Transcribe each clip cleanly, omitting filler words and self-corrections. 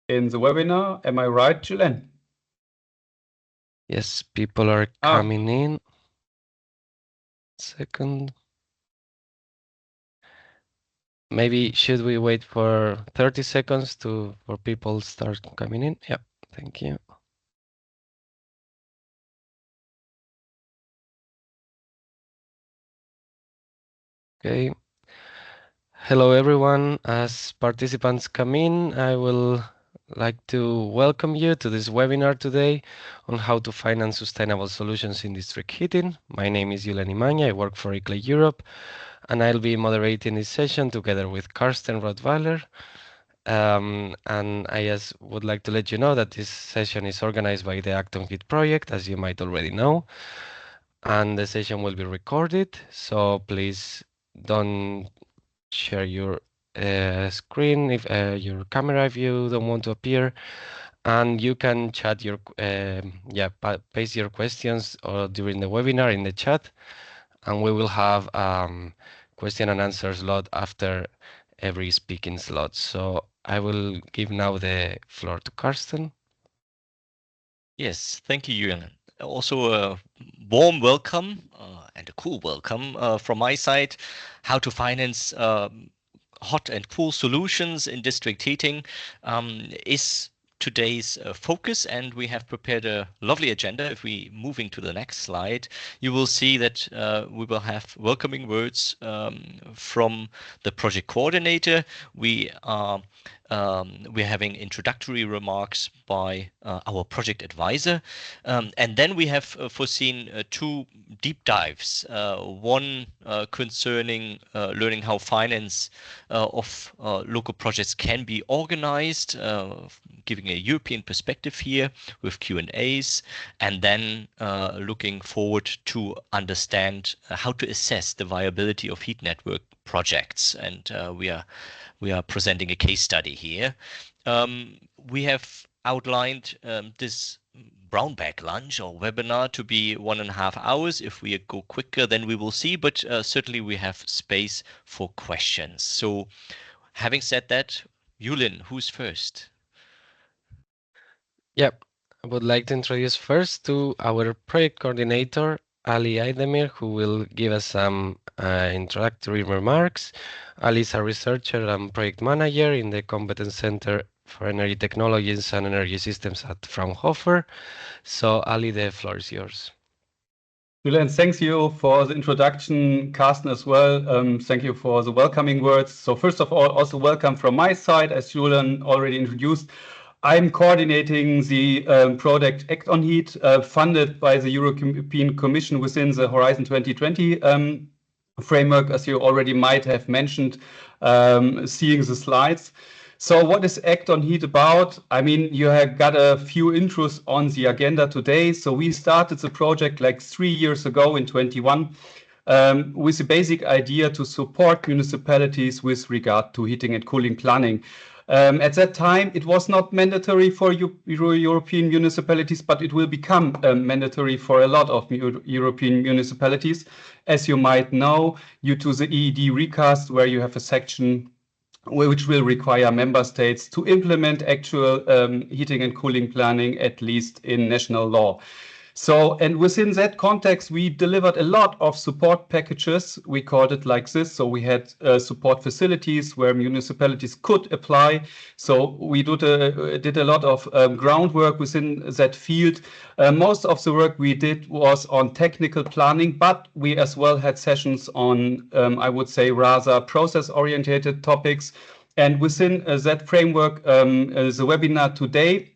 in the webinar. Am I right, Giulia? Yes, people are coming in. Second. Maybe should we wait for 30 seconds for people start coming in? Yeah, thank you. Okay. Hello, everyone. As participants come in, I will like to welcome you to this webinar today on how to finance sustainable solutions in district heating. My name is Giulia. I work for ICLE Europe, and I'll be moderating this session together with Karsten Rottweiler. And I just would like to let you know that this session is organized by the onHeat project, as you might already know, and the session will be recorded. So please don't share your screen, if your camera, if you don't want to appear, and you can chat your paste your questions or during the webinar in the chat, and we will have question and answer slot after every speaking slot. So I will give now the floor to Karsten. Yes, thank you, Julian. Also a warm welcome and a cool welcome from my side. How to finance hot and cool solutions in district heating is today's focus, and we have prepared a lovely agenda. If we moving to the next slide, you will see that we will have welcoming words from the project coordinator. We're having introductory remarks by our project advisor, and then we have foreseen two deep dives. One concerning learning how finance of local projects can be organized, giving a European perspective here with Q&As, and then looking forward to understand how to assess the viability of heat network projects. And we are presenting a case study here. We have outlined this brown bag lunch or webinar to be 1.5 hours. If we go quicker, then we will see, but certainly we have space for questions. So having said that, Julian, who's first? Yep, I would like to introduce first to our project coordinator, Ali Aydemir, who will give us some introductory remarks. Ali is a researcher and project manager in the Competence Center for Energy Technologies and Energy Systems at Fraunhofer. So Ali, the floor is yours. Julian, thanks you for the introduction, Carsten as well. Thank you for the welcoming words. So first of all, also welcome from my side, as Julian already introduced. I'm coordinating the project onHeat, funded by the European Commission within the Horizon 2020 framework, as you already might have mentioned, seeing the slides. So what is onHeat about? I mean, you have got a few intros on the agenda today. So we started the project like 3 years ago in 21 with the basic idea to support municipalities with regard to heating and cooling planning. At that time, it was not mandatory for European municipalities, but it will become mandatory for a lot of European municipalities, as you might know, due to the EED recast, where you have a section which will require member states to implement actual heating and cooling planning, at least in national law. So, and within that context, we delivered a lot of support packages. We called it like this. So we had support facilities where municipalities could apply. So we did a lot of groundwork within that field. Most of the work we did was on technical planning, but we as well had sessions on, I would say, rather process-oriented topics. And within that framework, the webinar today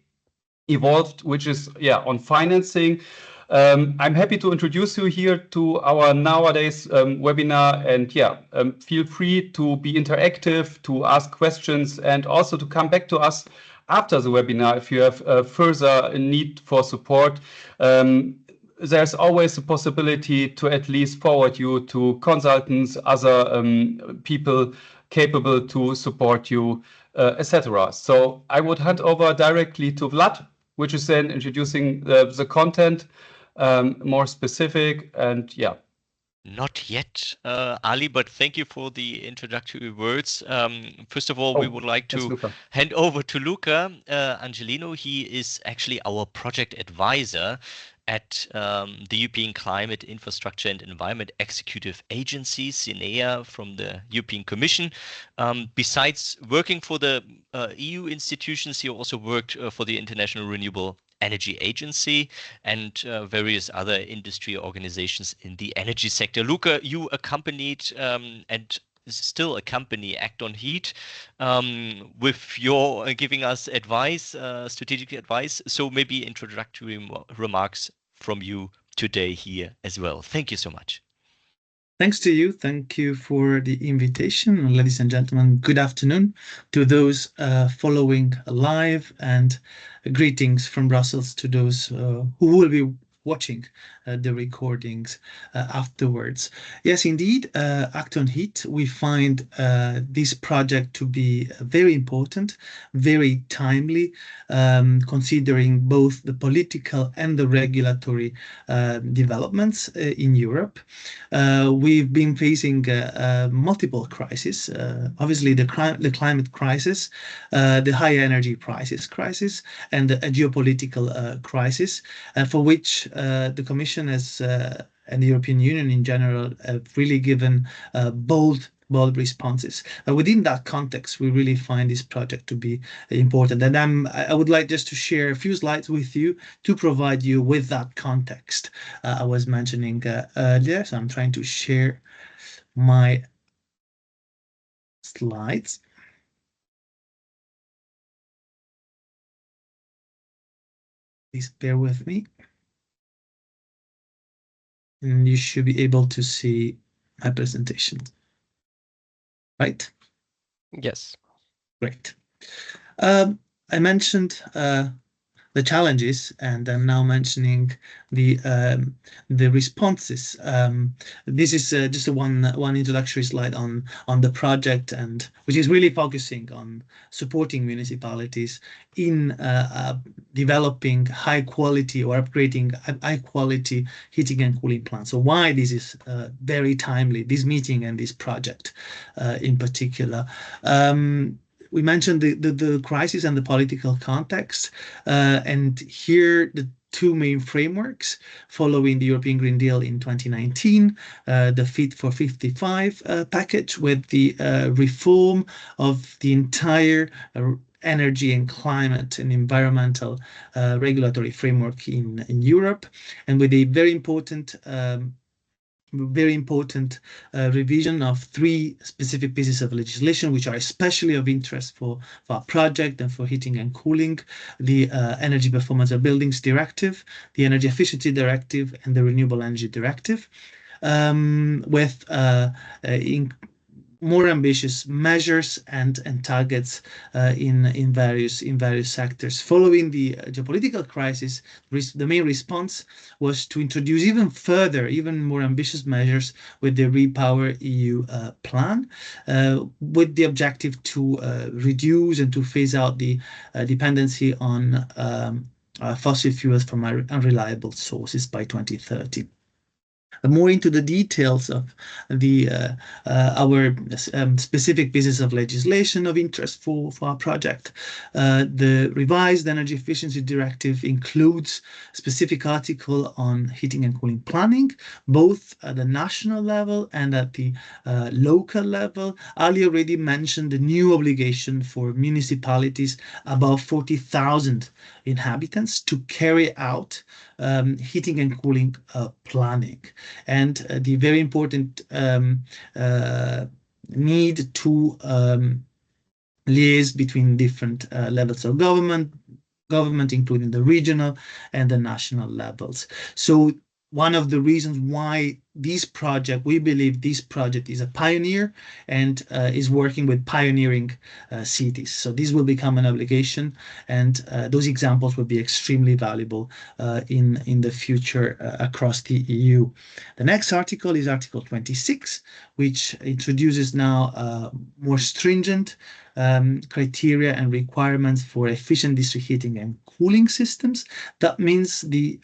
evolved, which is on financing. I'm happy to introduce you here to our nowadays webinar, and feel free to be interactive, to ask questions, and also to come back to us after the webinar if you have further need for support. There's always a possibility to at least forward you to consultants, other people capable to support you, etc. So I would hand over directly to Vlad, which is then introducing the content, more specific, and Not yet, Ali, but thank you for the introductory words. First of all, we would like Yes, to Luca. hand over to Luca Angelino. He is actually our project advisor at the European Climate, Infrastructure and Environment Executive Agency, SINEA, from the European Commission. Besides working for the EU institutions, he also worked for the International Renewable Energy Agency and various other industry organizations in the energy sector. Luca, you accompanied and still accompany onHeat with your giving us advice, strategic advice. So maybe introductory remarks from you today here as well. Thank you so much. Thanks to you. Thank you for the invitation. Ladies and gentlemen, good afternoon to those following live, and greetings from Brussels to those who will be watching the recordings afterwards. Yes, indeed, onHeat, we find this project to be very important, very timely, considering both the political and the regulatory developments in Europe. We've been facing multiple crises, obviously the climate crisis, the high energy prices crisis, and a geopolitical crisis, for which the Commission has and the European Union in general have really given bold responses. Within that context, we really find this project to be important. And I would like just to share a few slides with you to provide you with that context I was mentioning earlier. So I'm trying to share my slides. Please bear with me. And you should be able to see my presentation. Right? Yes. Great. I mentioned the challenges, and I'm now mentioning the responses. This is just one introductory slide on the project, and which is really focusing on supporting municipalities in developing high quality or upgrading high quality heating and cooling plants. So why this is very timely, this meeting and this project in particular. We mentioned the crisis and the political context, and here the two main frameworks following the European Green Deal in 2019, the Fit for 55 package with the reform of the entire energy and climate and environmental regulatory framework in Europe, and with a very important revision of three specific pieces of legislation, which are especially of interest for our project and for heating and cooling: the Energy Performance of Buildings Directive, the Energy Efficiency Directive, and the Renewable Energy Directive, with more ambitious measures and targets in various sectors. Following the geopolitical crisis, the main response was to introduce even more ambitious measures with the Repower EU plan, with the objective to reduce and to phase out the dependency on fossil fuels from unreliable sources by 2030. More into the details of the our specific pieces of legislation of interest for our project. The revised Energy Efficiency Directive includes a specific article on heating and cooling planning, both at the national level and at the local level. Ali already mentioned the new obligation for municipalities above 40,000 inhabitants to carry out heating and cooling planning, and the very important need to liaise between different levels of government, including the regional and the national levels. So one of the reasons why we believe this project is a pioneer and is working with pioneering cities. So this will become an obligation, and those examples will be extremely valuable in the future across the EU. The next article is Article 26, which introduces now more stringent criteria and requirements for efficient district heating and cooling systems. That means the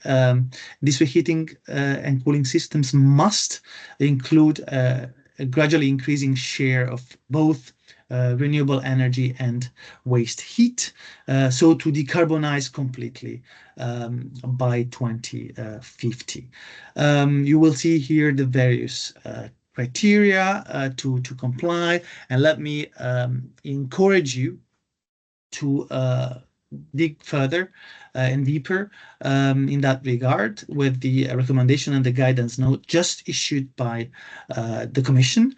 district heating and cooling systems must include a gradually increasing share of both renewable energy and waste heat, so to decarbonize completely by 2050. You will see here the various criteria to comply, and let me encourage you to dig further and deeper in that regard with the recommendation and the guidance note just issued by the Commission,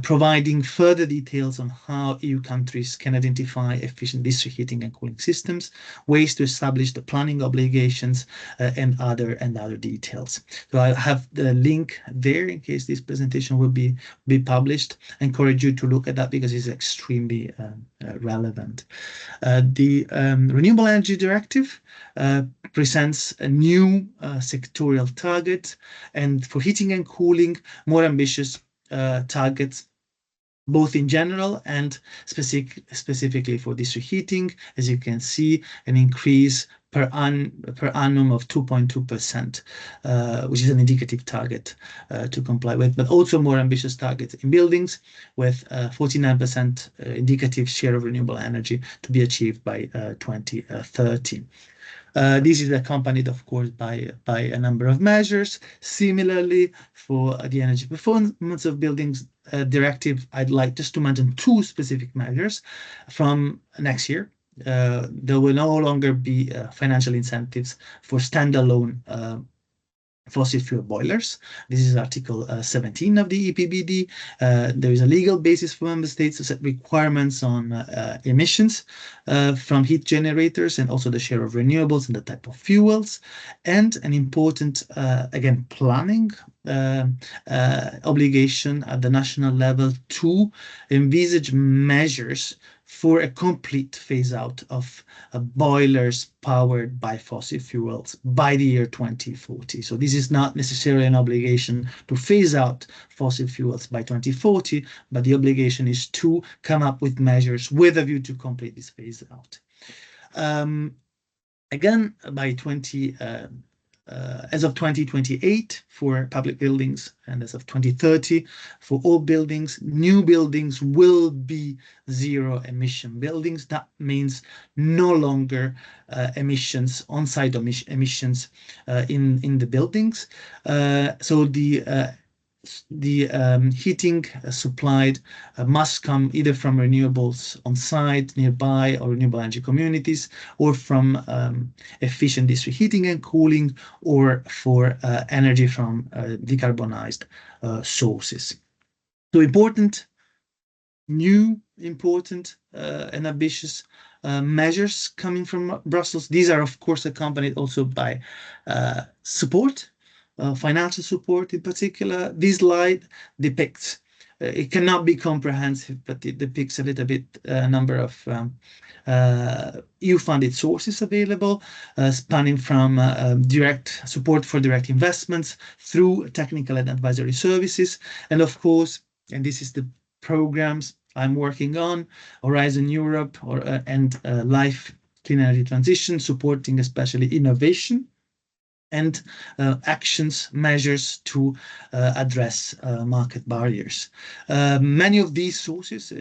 providing further details on how EU countries can identify efficient district heating and cooling systems, ways to establish the planning obligations, and other details. So I have the link there in case this presentation will be published. I encourage you to look at that because it's extremely relevant. The Renewable Energy Directive presents a new sectorial target, and for heating and cooling, more ambitious targets, both in general and specifically for district heating. As you can see, an increase per annum of 2.2%, which is an indicative target to comply with, but also more ambitious targets in buildings with 49% indicative share of renewable energy to be achieved by 2030. This is accompanied, of course, by a number of measures. Similarly, for the energy performance of buildings directive, I'd like just to mention two specific measures from next year. There will no longer be financial incentives for standalone fossil fuel boilers. This is Article 17 of the EPBD. There is a legal basis for member states to set requirements on emissions from heat generators and also the share of renewables and the type of fuels, and an important, again, planning obligation at the national level to envisage measures for a complete phase out of boilers powered by fossil fuels by the year 2040. So this is not necessarily an obligation to phase out fossil fuels by 2040, but the obligation is to come up with measures with a view to complete this phase out. Again, by as of 2028 for public buildings and as of 2030 for all buildings, new buildings will be zero emission buildings. That means no longer emissions, on-site emissions in the buildings. So the heating supplied must come either from renewables on site nearby or renewable energy communities, or from efficient district heating and cooling, or for energy from decarbonized sources. So important and ambitious measures coming from Brussels. These are, of course, accompanied also by support, financial support in particular. This slide depicts, it cannot be comprehensive, but it depicts a little bit a number of EU-funded sources available, spanning from direct support for direct investments through technical and advisory services. And of course, and this is the programs I'm working on, Horizon Europe and Life Clean Energy Transition, supporting especially innovation and actions, measures to address market barriers. Many of these sources,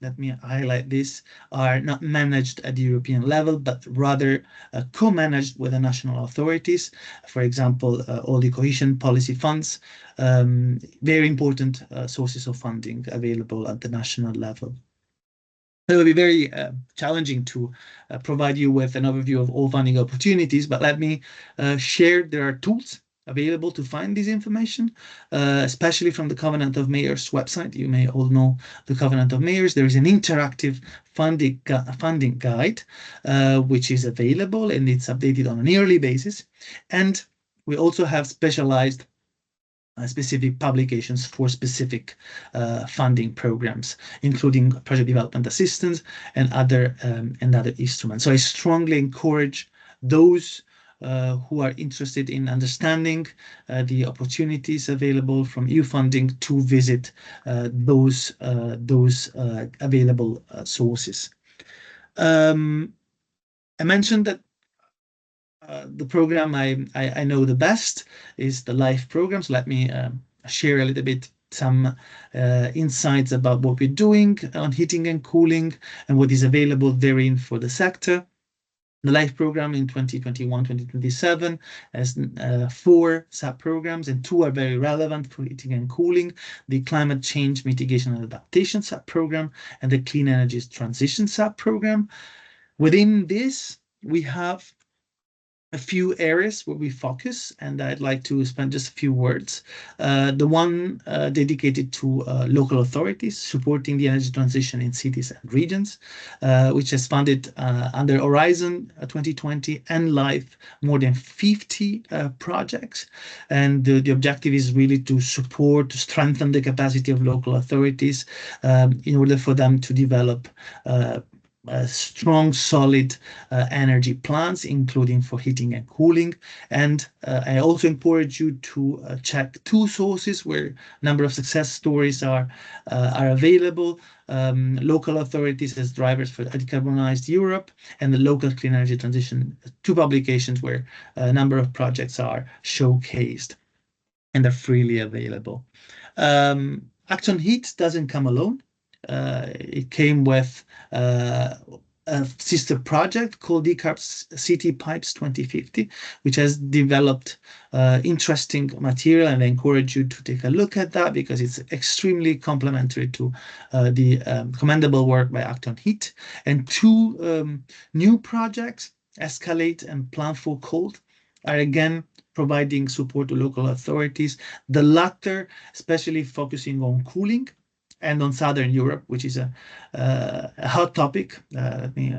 let me highlight this, are not managed at the European level, but rather co-managed with the national authorities. For example, all the cohesion policy funds, very important sources of funding available at the national level. It will be very challenging to provide you with an overview of all funding opportunities, but let me share there are tools available to find this information, especially from the Covenant of Mayors website. You may all know the Covenant of Mayors. There is an interactive funding guide, which is available, and it's updated on a yearly basis. And we also have specialized specific publications for specific funding programs, including project development assistance and other instruments. So I strongly encourage those who are interested in understanding the opportunities available from EU funding to visit those available sources. I mentioned that the program I know the best is the LIFE program. So let me share a little bit some insights about what we're doing on heating and cooling and what is available therein for the sector. The LIFE program in 2021-2027 has 4 sub-programs, and 2 are very relevant for heating and cooling: the Climate Change Mitigation and Adaptation sub-program and the Clean Energies Transition sub-program. Within this, we have a few areas where we focus, and I'd like to spend just a few words. The one dedicated to local authorities supporting the energy transition in cities and regions, which has funded under Horizon 2020 and LIFE more than 50 projects. And the objective is really to support, to strengthen the capacity of local authorities in order for them to develop strong, solid energy plans, including for heating and cooling. And I also encourage you to check 2 sources where a number of success stories are available: local authorities as drivers for decarbonized Europe, and the local clean energy transition, 2 publications where a number of projects are showcased and are freely available. onHeat doesn't come alone. It came with a sister project called Decarb City Pipes 2050, which has developed interesting material, and I encourage you to take a look at that because it's extremely complementary to the commendable work by onHeat. And 2 new projects, Escalate and Plan for Cold, are again providing support to local authorities, the latter especially focusing on cooling and on Southern Europe, which is a hot topic. Let me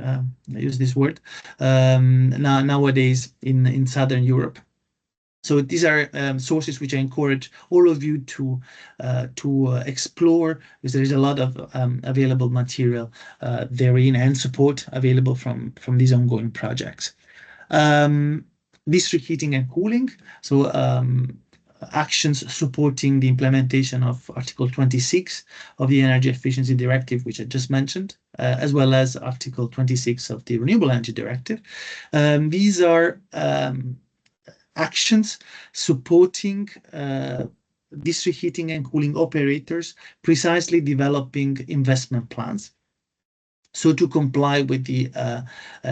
use this word nowadays in Southern Europe. So these are sources which I encourage all of you to explore, because there is a lot of available material therein and support available from these ongoing projects. District heating and cooling. So actions supporting the implementation of Article 26 of the Energy Efficiency Directive, which I just mentioned, as well as Article 26 of the Renewable Energy Directive. These are actions supporting district heating and cooling operators precisely developing investment plans. So to comply with the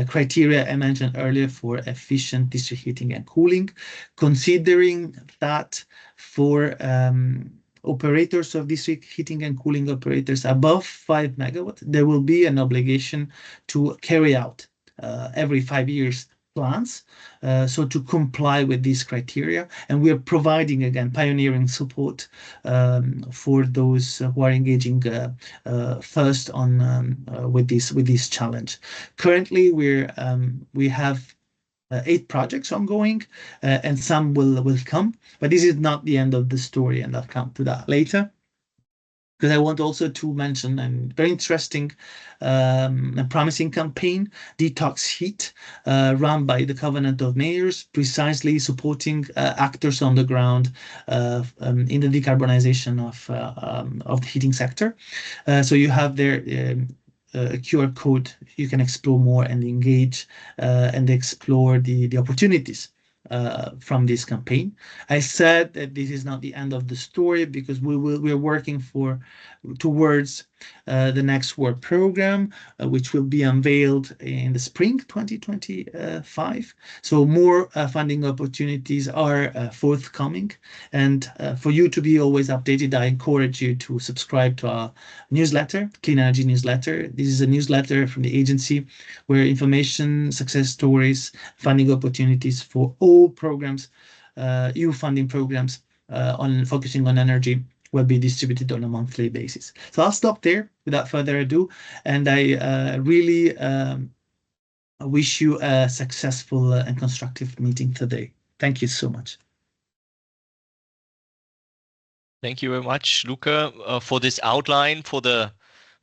criteria I mentioned earlier for efficient district heating and cooling, considering that for operators of district heating and cooling operators above 5 megawatts, there will be an obligation to carry out every 5 years plans, so to comply with these criteria. And we are providing, again, pioneering support for those who are engaging first on with this challenge. Currently, we have 8 projects ongoing, and some will come, but this is not the end of the story, and I'll come to that later. Because I want also to mention a very interesting and promising campaign, Detox Heat, run by the Covenant of Mayors, precisely supporting actors on the ground in the decarbonization of the heating sector. So you have there a QR code. You can explore more and engage and explore the opportunities from this campaign. I said that this is not the end of the story, because we're working towards the next work program, which will be unveiled in the spring 2025. So more funding opportunities are forthcoming, and for you to be always updated, I encourage you to subscribe to our newsletter, Clean Energy Newsletter. This is a newsletter from the agency where information, success stories, funding opportunities for all programs, EU funding programs on focusing on energy, will be distributed on a monthly basis. So I'll stop there without further ado, and I really wish you a successful and constructive meeting today. Thank you so much. Thank you very much, Luca, for this outline, for the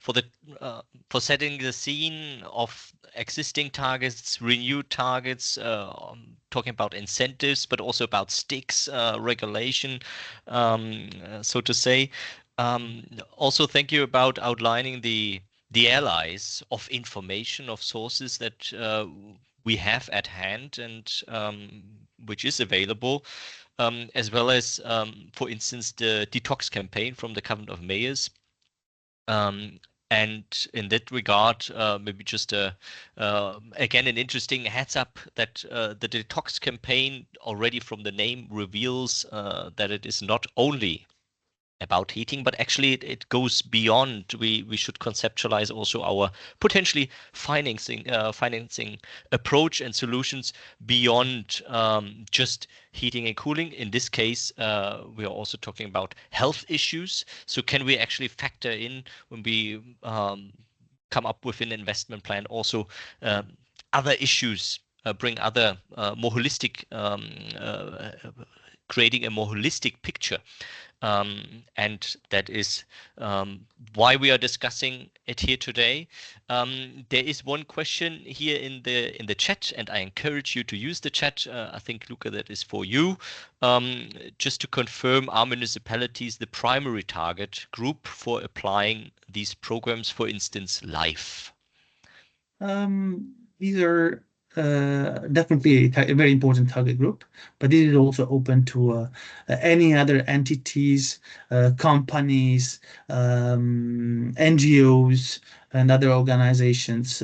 for setting the scene of existing targets, renewed targets, talking about incentives, but also about sticks, regulation, so to say. Also, thank you about outlining the allies of information, of sources that we have at hand and which is available, as well as, for instance, the detox campaign from the Covenant of Mayors. And in that regard, maybe just again an interesting heads up that the detox campaign already from the name reveals that it is not only about heating, but actually it goes beyond. We should conceptualize also our potentially financing approach and solutions beyond just heating and cooling. In this case, we are also talking about health issues. So can we actually factor in when we come up with an investment plan also other issues, bring other more holistic, creating a more holistic picture. And that is why we are discussing it here today. There is one question here in the chat, and I encourage you to use the chat. I think, Luca, that is for you. Just to confirm, are municipalities the primary target group for applying these programs, for instance, live? These are definitely a very important target group, but it is also open to any other entities, companies, NGOs, and other organizations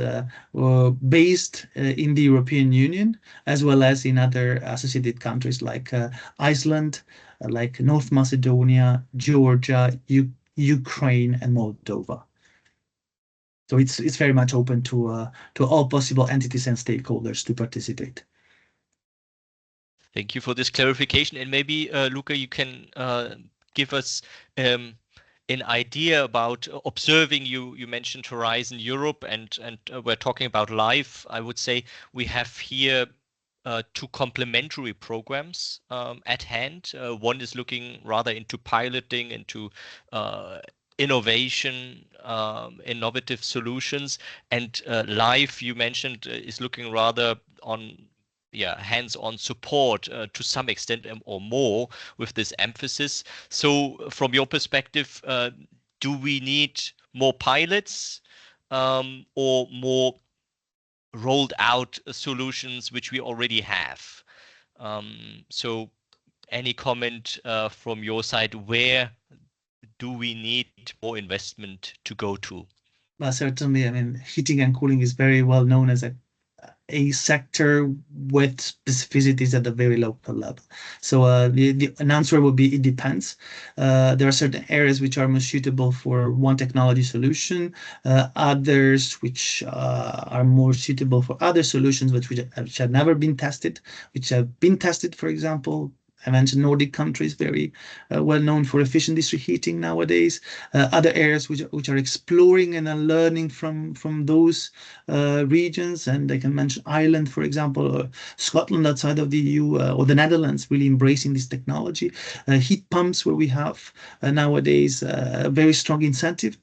based in the European Union, as well as in other associated countries like Iceland, like North Macedonia, Georgia, Ukraine, and Moldova. So it's very much open to all possible entities and stakeholders to participate. Thank you for this clarification. And maybe, Luca, you can give us an idea about observing. You mentioned Horizon Europe, and we're talking about live. I would say we have here two complementary programs at hand. One is looking rather into piloting, into innovation, innovative solutions, and live, you mentioned, is looking rather on hands-on support to some extent or more, with this emphasis. So from your perspective, do we need more pilots or more rolled out solutions which we already have? So any comment from your side, where do we need more investment to go to? Well, certainly, I mean, heating and cooling is very well known as a sector with specificities at a very local level. So an answer would be it depends. There are certain areas which are most suitable for one technology solution, others which are more suitable for other solutions which have never been tested, which have been tested, for example. I mentioned Nordic countries, very well known for efficient district heating nowadays. Other areas which are exploring and are learning from those regions, and I can mention Ireland, for example, or Scotland outside of the EU, or the Netherlands, really embracing this technology. Heat pumps, where we have nowadays a very strong incentive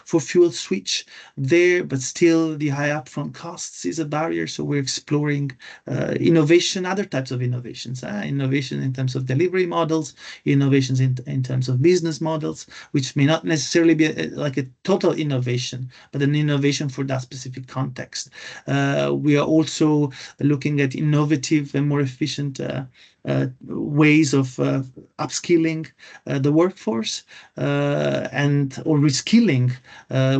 for fuel switch there, but still the high upfront costs is a barrier. So we're exploring innovation, other types of innovations. Innovation in terms of delivery models, innovations in terms of business models, which may not necessarily be like a total innovation, but an innovation for that specific context. We are also looking at innovative and more efficient ways of upskilling the workforce or reskilling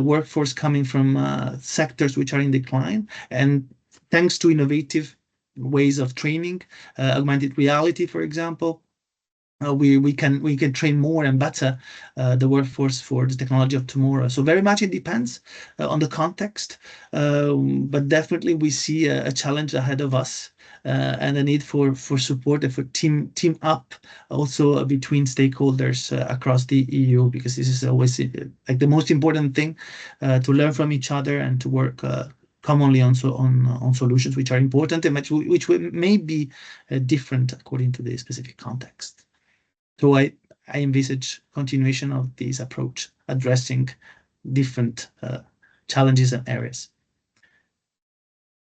workforce coming from sectors which are in decline. And thanks to innovative ways of training, augmented reality, for example, we can train more and better the workforce for the technology of tomorrow. So very much it depends on the context, but definitely we see a challenge ahead of us and a need for support and for team up also between stakeholders across the EU, because this is always like the most important thing, to learn from each other and to work commonly on solutions which are important and which may be different according to the specific context. So I envisage continuation of this approach, addressing different challenges and areas.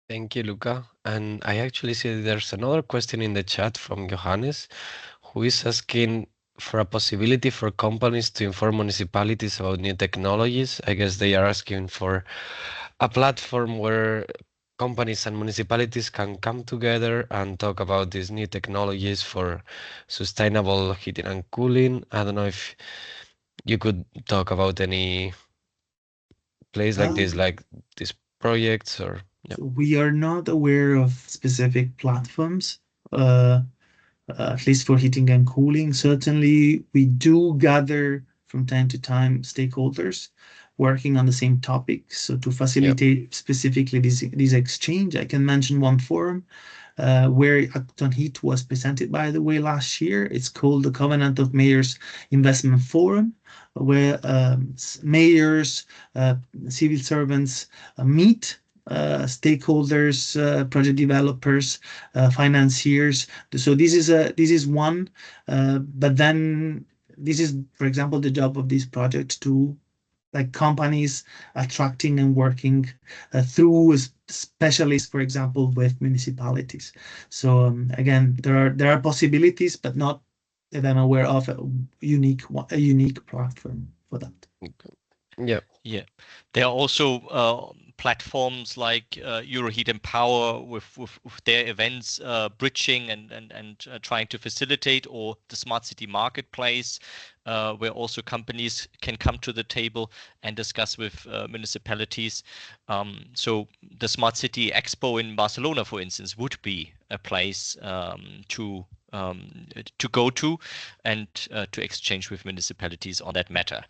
Thank you, Luca. And I actually see there's another question in the chat from Johannes, who is asking for a possibility for companies to inform municipalities about new technologies. I guess they are asking for a platform where companies and municipalities can come together and talk about these new technologies for sustainable heating and cooling. I don't know if you could talk about any place like these projects or yeah. So we are not aware of specific platforms, at least for heating and cooling. Certainly, we do gather from time to time stakeholders working on the same topic. So to facilitate specifically this exchange, I can mention one forum where onHeat was presented, by the way, last year. It's called the Covenant of Mayors Investment Forum, where mayors, civil servants meet stakeholders, project developers, financiers. So this is one, but then this is, for example, the job of this project to like companies attracting and working through specialists, for example, with municipalities. So again, there are possibilities, but not that I'm aware of a unique platform for that. Yeah. Yeah, there are also platforms like Euroheat Empower with their events bridging and trying to facilitate, or the Smart City Marketplace, where also companies can come to the table and discuss with municipalities. So the Smart City Expo in Barcelona, for instance, would be a place to go to and to exchange with municipalities on that matter.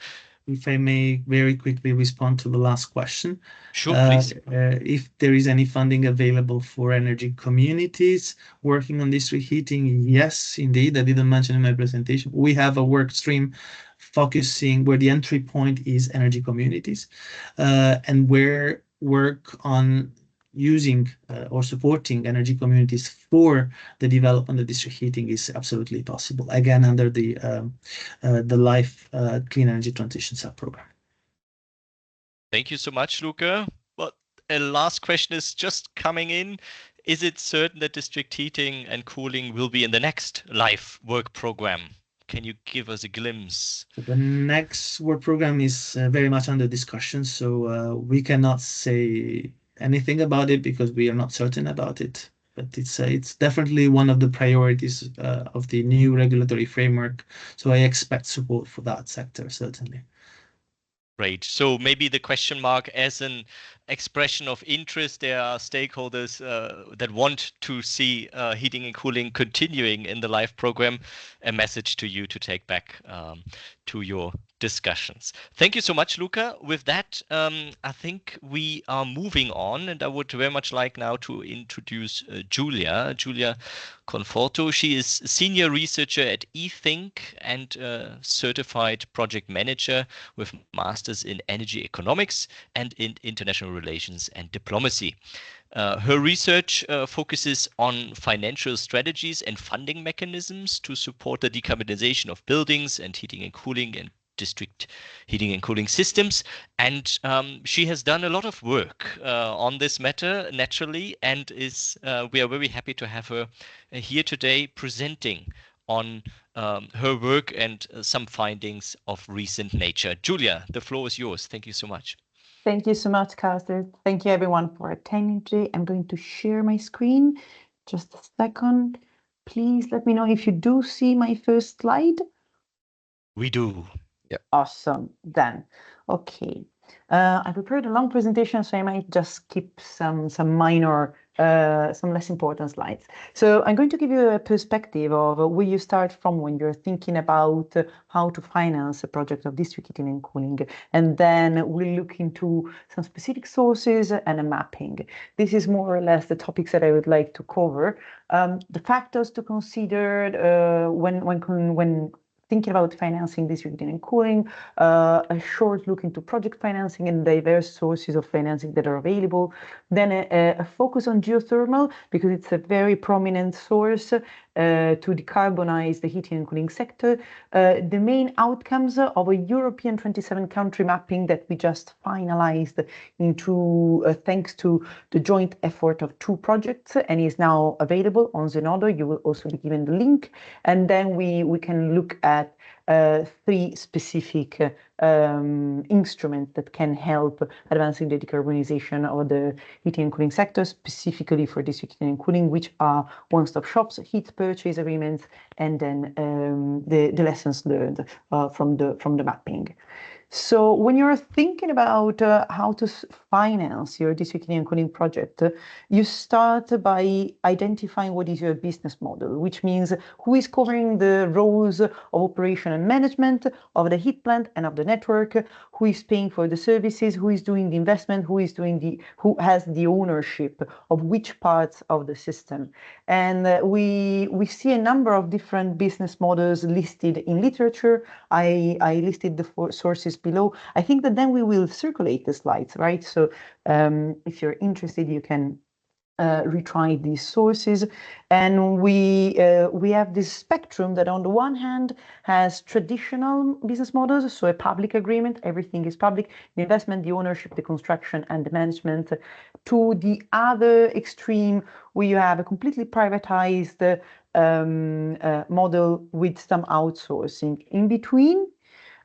If I may very quickly respond to the last question. Sure, please. If there is any funding available for energy communities working on district heating, yes, indeed. I didn't mention in my presentation. We have a work stream focusing where the entry point is energy communities, and where work on using or supporting energy communities for the development of district heating is absolutely possible. Again, under the LIFE Clean Energy Transition Sub-Program. Thank you so much, Luca. But a last question is just coming in. Is it certain that district heating and cooling will be in the next LIFE work program? Can you give us a glimpse? The next work program is very much under discussion, so we cannot say anything about it because we are not certain about it. But it's definitely one of the priorities of the new regulatory framework. So I expect support for that sector, certainly. Great. So maybe the question mark as an expression of interest. There are stakeholders that want to see heating and cooling continuing in the LIFE program. A message to you to take back to your discussions. Thank you so much, Luca. With that, I think we are moving on, and I would very much like now to introduce Giulia. Giulia Conforto. She is senior researcher at eThink and certified project manager with masters in energy economics and in international relations and diplomacy. Her research focuses on financial strategies and funding mechanisms to support the decarbonization of buildings and heating and cooling and district heating and cooling systems, and she has done a lot of work on this matter naturally, and we are very happy to have her here today presenting on her work and some findings of recent nature. Giulia, the floor is yours. Thank you so much. Thank you so much, Carter. Thank you everyone for attending today. I'm going to share my screen. Just a second. Please let me know if you do see my first slide. We do. Yeah. Awesome. Then, okay. I prepared a long presentation, so I might just skip some minor, some less important slides. So I'm going to give you a perspective of where you start from when you're thinking about how to finance a project of district heating and cooling. And then we'll look into some specific sources and a mapping. This is more or less the topics that I would like to cover. The factors to consider when thinking about financing district heating and cooling, a short look into project financing and diverse sources of financing that are available, then a focus on geothermal because it's a very prominent source, to decarbonize the heating and cooling sector. The main outcomes of a European 27 country mapping that we just finalized into thanks to the joint effort of 2 projects, and is now available on Zenodo. You will also be given the link, and then we can look at 3 specific instruments that can help advancing the decarbonization of the heating and cooling sector, specifically for district heating and cooling, which are one-stop shops, heat purchase agreements, and then the lessons learned from the mapping. So when you're thinking about how to finance your district heating and cooling project, you start by identifying what is your business model, which means who is covering the roles of operation and management of the heat plant and of the network, who is paying for the services, who is doing the investment, who has the ownership of which parts of the system. And we see a number of different business models listed in literature. I listed the 4 sources below. I think that then we will circulate the slides, right? So if you're interested, you can retry these sources, and we have this spectrum that on the one hand has traditional business models, so a public agreement, everything is public, the investment, the ownership, the construction, and the management, to the other extreme where you have a completely privatized model with some outsourcing. In between,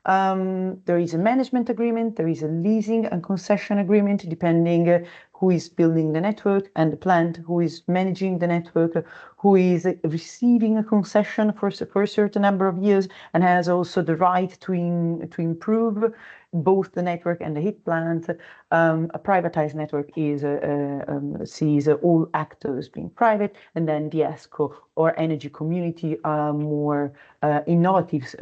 there is a management agreement, there is a leasing and concession agreement, depending who is building the network and the plant, who is managing the network, who is receiving a concession for a certain number of years and has also the right to improve both the network and the heat plant. A privatized network sees all actors being private, and then the ESCO or energy community are more innovative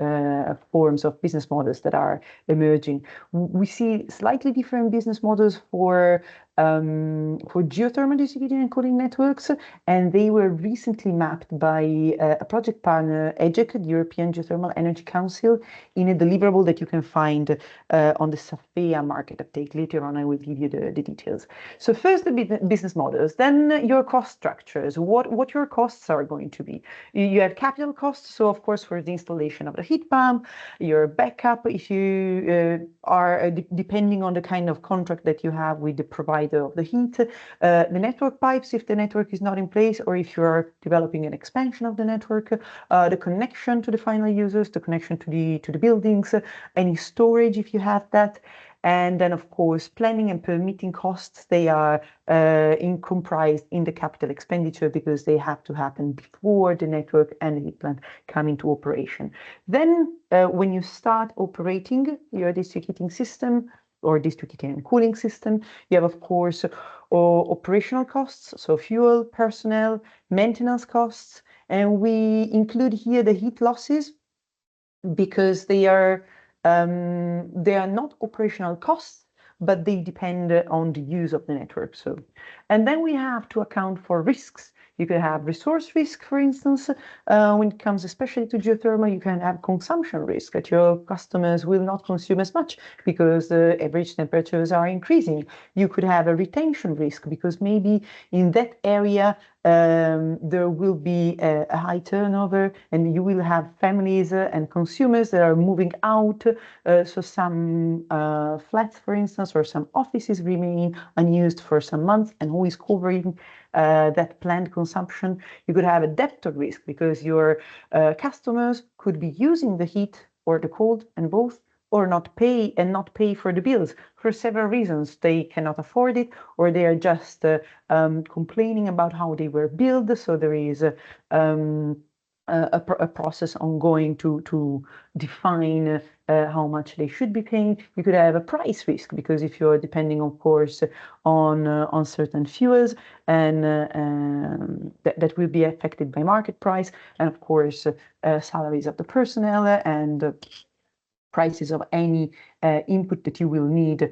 forms of business models that are emerging. We see slightly different business models for geothermal distributed and cooling networks, and they were recently mapped by a project partner, EGEC, the European Geothermal Energy Council, in a deliverable that you can find on the Safea market uptake. Later on, I will give you the details. So first, the business models, then your cost structures, what your costs are going to be. You have capital costs, so of course for the installation of the heat pump, your backup, if you are depending on the kind of contract that you have with the provider of the heat, the network pipes if the network is not in place, or if you are developing an expansion of the network, the connection to the final users, the connection to the buildings, any storage if you have that. And then, of course, planning and permitting costs, they are comprised in the capital expenditure because they have to happen before the network and the heat plant come into operation. Then, when you start operating your district heating system or district heating and cooling system, you have, of course, operational costs, so fuel, personnel, maintenance costs, and we include here the heat losses because they are not operational costs, but they depend on the use of the network. So, and then we have to account for risks. You could have resource risk, for instance, when it comes especially to geothermal. You can have consumption risk, that your customers will not consume as much because the average temperatures are increasing. You could have a retention risk because maybe in that area there will be a high turnover and you will have families and consumers that are moving out. So some flats, for instance, or some offices remain unused for some months, and who is covering that planned consumption? You could have a debtor risk because your customers could be using the heat or the cold and both, or not pay for the bills for several reasons. They cannot afford it, or they are just complaining about how they were billed. So there is a process ongoing to define how much they should be paying. You could have a price risk because if you're depending, of course, on certain fuels, and that will be affected by market price, and of course salaries of the personnel and prices of any input that you will need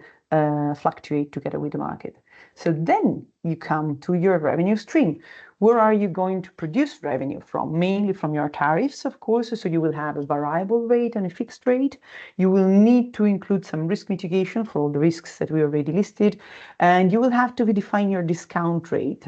fluctuate together with the market. So then you come to your revenue stream. Where are you going to produce revenue from? Mainly from your tariffs, of course. So you will have a variable rate and a fixed rate. You will need to include some risk mitigation for all the risks that we already listed. And you will have to define your discount rate.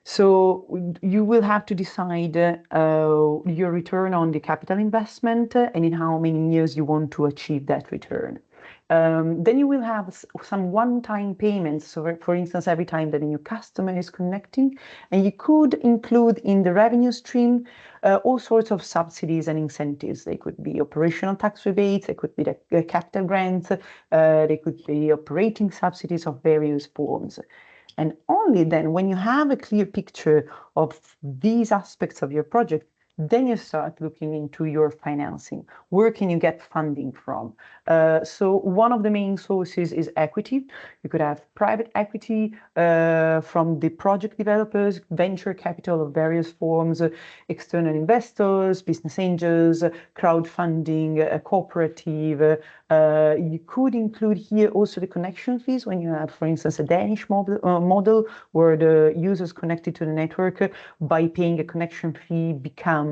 So you will have to decide your return on the capital investment and in how many years you want to achieve that return. Then you will have some one-time payments. So for instance, every time that a new customer is connecting, and you could include in the revenue stream all sorts of subsidies and incentives. They could be operational tax rebates, they could be the capital grants, they could be operating subsidies of various forms. And only then, when you have a clear picture of these aspects of your project, then you start looking into your financing. Where can you get funding from? So one of the main sources is equity. You could have private equity from the project developers, venture capital of various forms, external investors, business angels, crowdfunding, a cooperative. You could include here also the connection fees when you have, for instance, a Danish model where the users connected to the network by paying a connection fee become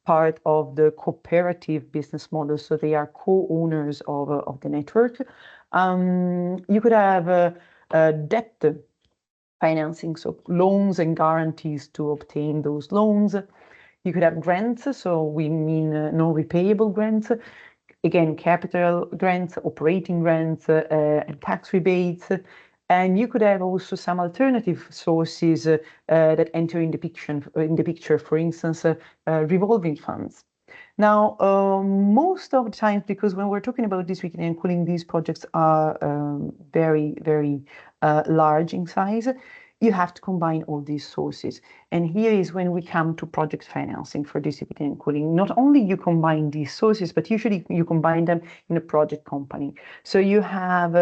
part of the cooperative business model, so they are co-owners of the network. You could have debt financing, so loans and guarantees to obtain those loans. You could have grants, so we mean non-repayable grants. Again, capital grants, operating grants, and tax rebates. And you could have also some alternative sources that enter in the picture, for instance, revolving funds. Now, most of the times, because when we're talking about district heating and cooling, these projects are very, very large in size. You have to combine all these sources. And here is when we come to project financing for district heating and cooling. Not only you combine these sources, but usually you combine them in a project company. So you have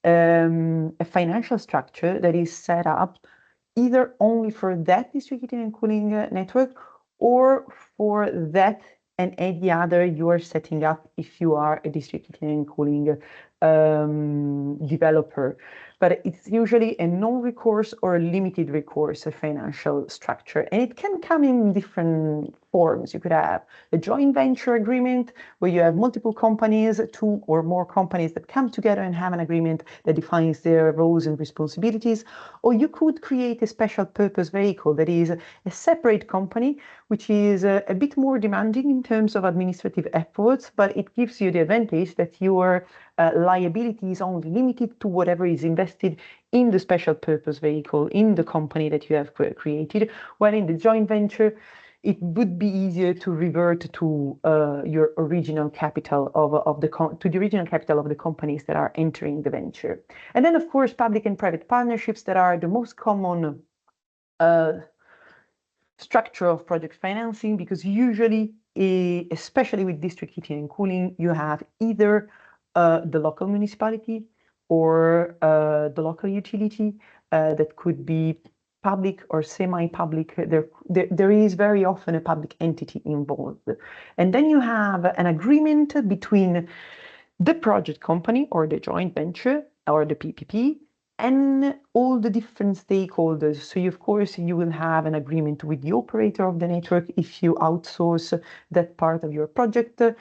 a financial structure that is set up either only for that district heating and cooling network, or for that and any other you are setting up if you are a district heating and cooling developer. But it's usually a non-recourse or a limited recourse financial structure. And it can come in different forms. You could have a joint venture agreement where you have multiple companies, 2 or more companies that come together and have an agreement that defines their roles and responsibilities. Or you could create a special purpose vehicle that is a separate company, which is a bit more demanding in terms of administrative efforts, but it gives you the advantage that your liability is only limited to whatever is invested in the special purpose vehicle, in the company that you have created, while in the joint venture, it would be easier to revert to your original capital of the original capital of the companies that are entering the venture. And then, of course, public and private partnerships that are the most common structure of project financing, because usually, especially with district heating and cooling, you have either the local municipality or the local utility that could be public or semi-public. There is very often a public entity involved. And then you have an agreement between the project company or the joint venture or the PPP and all the different stakeholders. So of course, you will have an agreement with the operator of the network if you outsource that part of your project, with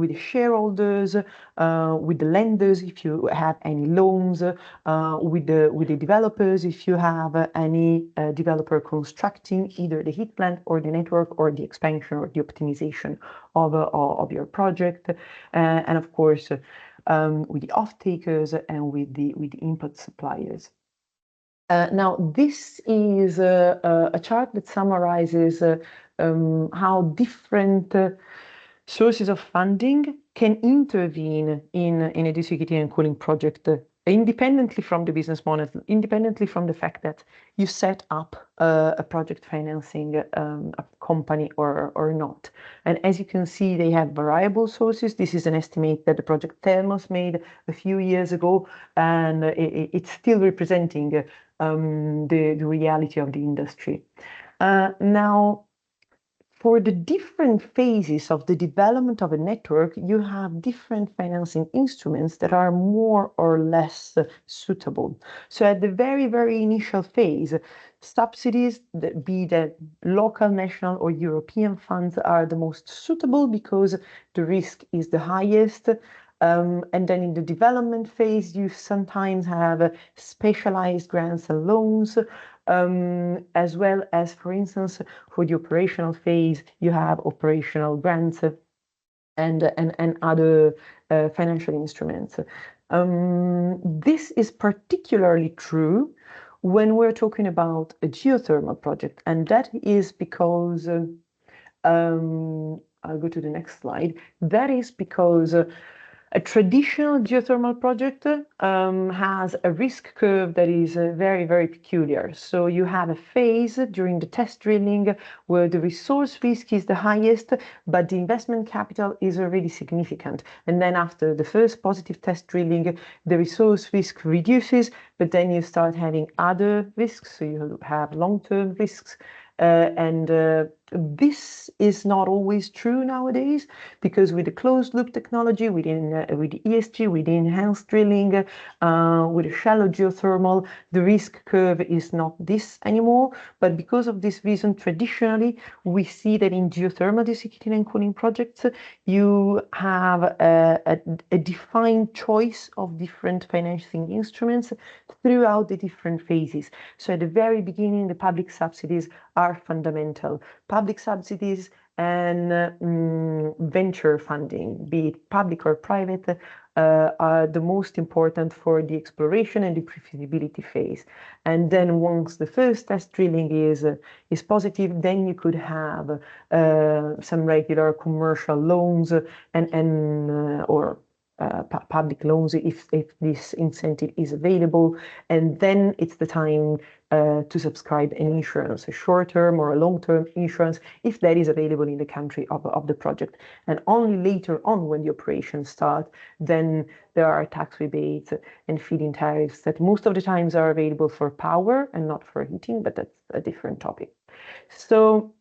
the shareholders, with the lenders if you have any loans, with the developers if you have any developer constructing either the heat plant or the network or the expansion or the optimization of your project, and of course, with the off-takers and with the input suppliers. Now, this is a chart that summarizes how different sources of funding can intervene in a district heating and cooling project, independently from the business model, independently from the fact that you set up a project financing a company or not. And as you can see, they have variable sources. This is an estimate that the project Thermos made a few years ago, and it's still representing the reality of the industry. Now, for the different phases of the development of a network, you have different financing instruments that are more or less suitable. So at the very, very initial phase, subsidies, be that local, national, or European funds, are the most suitable because the risk is the highest. And then in the development phase, you sometimes have specialized grants and loans, as well as, for instance, for the operational phase, you have operational grants and other financial instruments. This is particularly true when we're talking about a geothermal project, and that is because I'll go to the next slide. That is because a traditional geothermal project has a risk curve that is very, very peculiar. So you have a phase during the test drilling where the resource risk is the highest, but the investment capital is already significant. And then after the first positive test drilling, the resource risk reduces, but then you start having other risks. So you have long-term risks. This is not always true nowadays, because with the closed loop technology, with ESG, with enhanced drilling, with a shallow geothermal, the risk curve is not this anymore. But because of this reason, traditionally, we see that in geothermal district heating and cooling projects, you have a defined choice of different financing instruments throughout the different phases. So at the very beginning, the public subsidies are fundamental. Public subsidies and venture funding, be it public or private, are the most important for the exploration and the pre-feasibility phase. And then once the first test drilling is positive, then you could have some regular commercial loans or public loans if this incentive is available. And then it's the time to subscribe an insurance, a short-term or a long-term insurance, if that is available in the country of the project. And only later on, when the operations start, then there are tax rebates and feed-in tariffs that most of the times are available for power and not for heating, but that's a different topic. So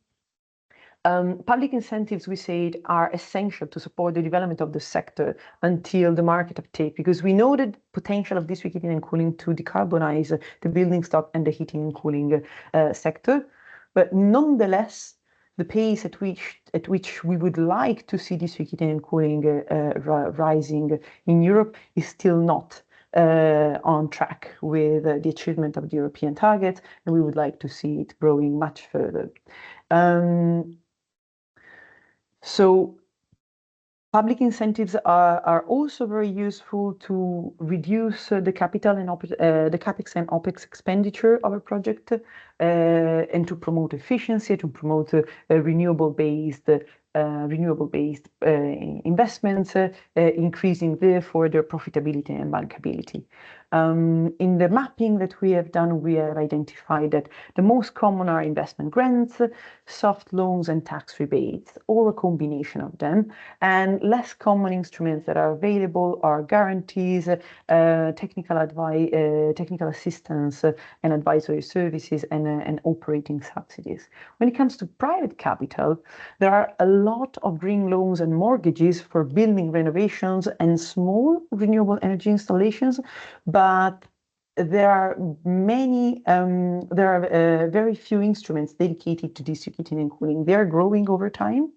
public incentives, we said, are essential to support the development of the sector until the market uptake, because we know the potential of district heating and cooling to decarbonize the building stock and the heating and cooling sector. But nonetheless, the pace at which we would like to see district heating and cooling rising in Europe is still not on track with the achievement of the European target, and we would like to see it growing much further. So public incentives are also very useful to reduce the capital and the capex and opex expenditure of a project, and to promote efficiency, to promote renewable-based investments, increasing therefore their profitability and bankability. In the mapping that we have done, we have identified that the most common are investment grants, soft loans, and tax rebates, or a combination of them. And less common instruments that are available are guarantees, technical advice, technical assistance, and advisory services, and operating subsidies. When it comes to private capital, there are a lot of green loans and mortgages for building renovations and small renewable energy installations, but there are very few instruments dedicated to district heating and cooling. They are growing over time.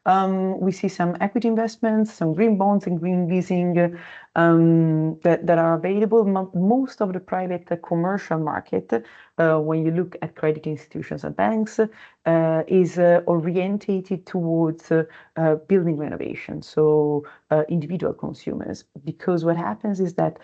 We see some equity investments, some green bonds and green leasing that are available. Most of the private commercial market, when you look at credit institutions and banks, is orientated towards building renovation, so individual consumers. Because what happens is that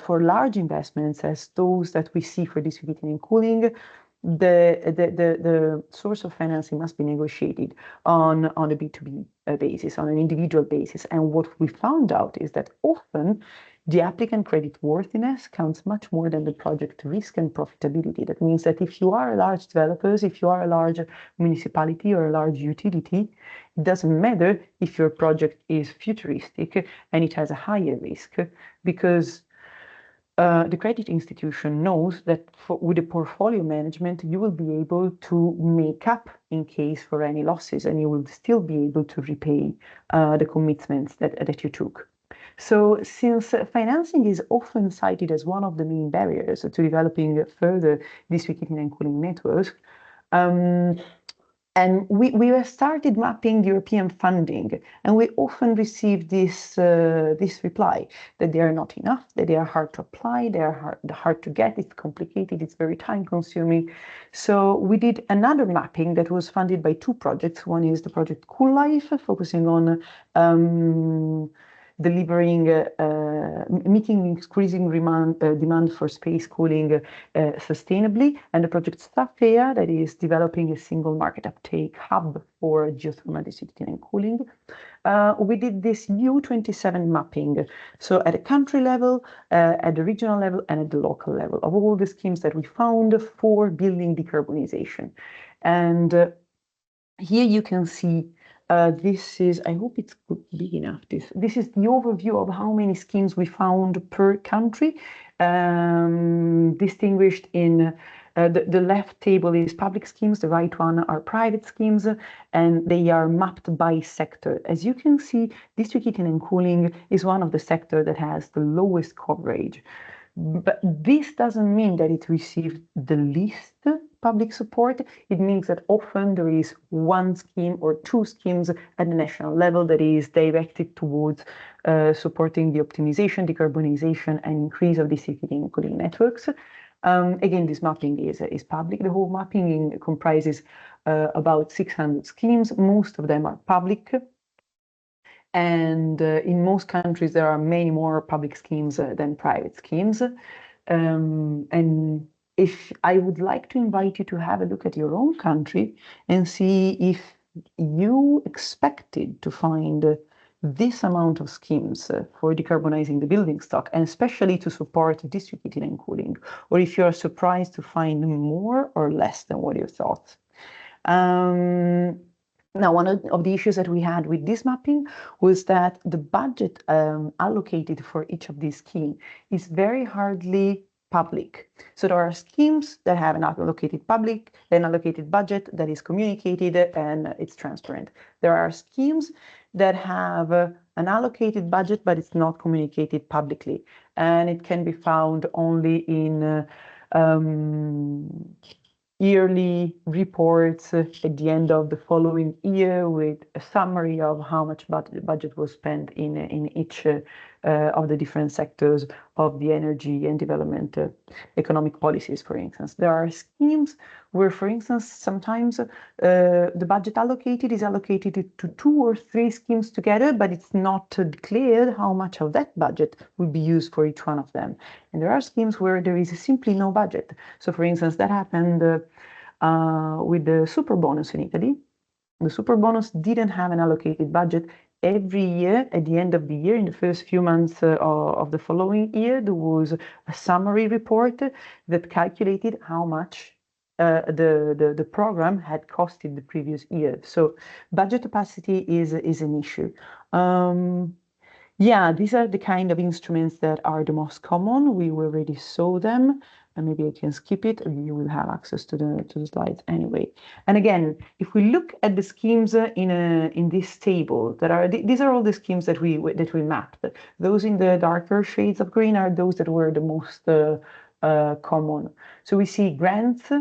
for large investments, as those that we see for district heating and cooling, the source of financing must be negotiated on a B2B basis, on an individual basis. And what we found out is that often the applicant credit worthiness counts much more than the project risk and profitability. That means that if you are a large developer, if you are a large municipality or a large utility, it doesn't matter if your project is futuristic and it has a higher risk, because the credit institution knows that with the portfolio management, you will be able to make up in case for any losses, and you will still be able to repay the commitments that you took. So since financing is often cited as one of the main barriers to developing further district heating and cooling networks, And we have started mapping European funding, and we often receive this reply that they are not enough, that they are hard to apply, they are hard to get, it's complicated, it's very time consuming. So we did another mapping that was funded by two projects. One is the project Cool Life, focusing on delivering, meeting increasing demand for space cooling sustainably, and the project Surdea, that is developing a single market uptake hub for geothermal district heating and cooling. We did this U27 mapping, so at a country level, at the regional level, and at the local level, of all the schemes that we found for building decarbonization. And here you can see this is, I hope it's big enough. This is the overview of how many schemes we found per country, distinguished in the left table is public schemes, the right one are private schemes, and they are mapped by sector. As you can see, district heating and cooling is one of the sectors that has the lowest coverage. But this doesn't mean that it received the least public support. It means that often there is one scheme or two schemes at the national level that is directed towards supporting the optimization, decarbonization, and increase of district heating and cooling networks. Again, this mapping is public. The whole mapping comprises about 600 schemes. Most of them are public. And in most countries, there are many more public schemes than private schemes. And if I would like to invite you to have a look at your own country and see if you expected to find this amount of schemes for decarbonizing the building stock, and especially to support district heating and cooling, or if you are surprised to find more or less than what you thought. Now, one of the issues that we had with this mapping was that the budget allocated for each of these schemes is very hardly public. So there are schemes that have an allocated budget that is communicated and it's transparent. There are schemes that have an allocated budget, but it's not communicated publicly. And it can be found only in yearly reports at the end of the following year with a summary of how much budget was spent in each of the different sectors of the energy and development economic policies, for instance. There are schemes where, for instance, sometimes the budget allocated is allocated to 2 or 3 schemes together, but it's not declared how much of that budget will be used for each one of them. And there are schemes where there is simply no budget. So, for instance, that happened with the super bonus in Italy. The super bonus didn't have an allocated budget. Every year, at the end of the year, in the first few months of the following year, there was a summary report that calculated how much the program had costed the previous year. So budget opacity is an issue. Yeah, these are the kind of instruments that are the most common. We already saw them. And maybe I can skip it, or you will have access to the slides anyway. And again, if we look at the schemes in this table, these are all the schemes that we mapped. Those in the darker shades of green are those that were the most common. So we see grants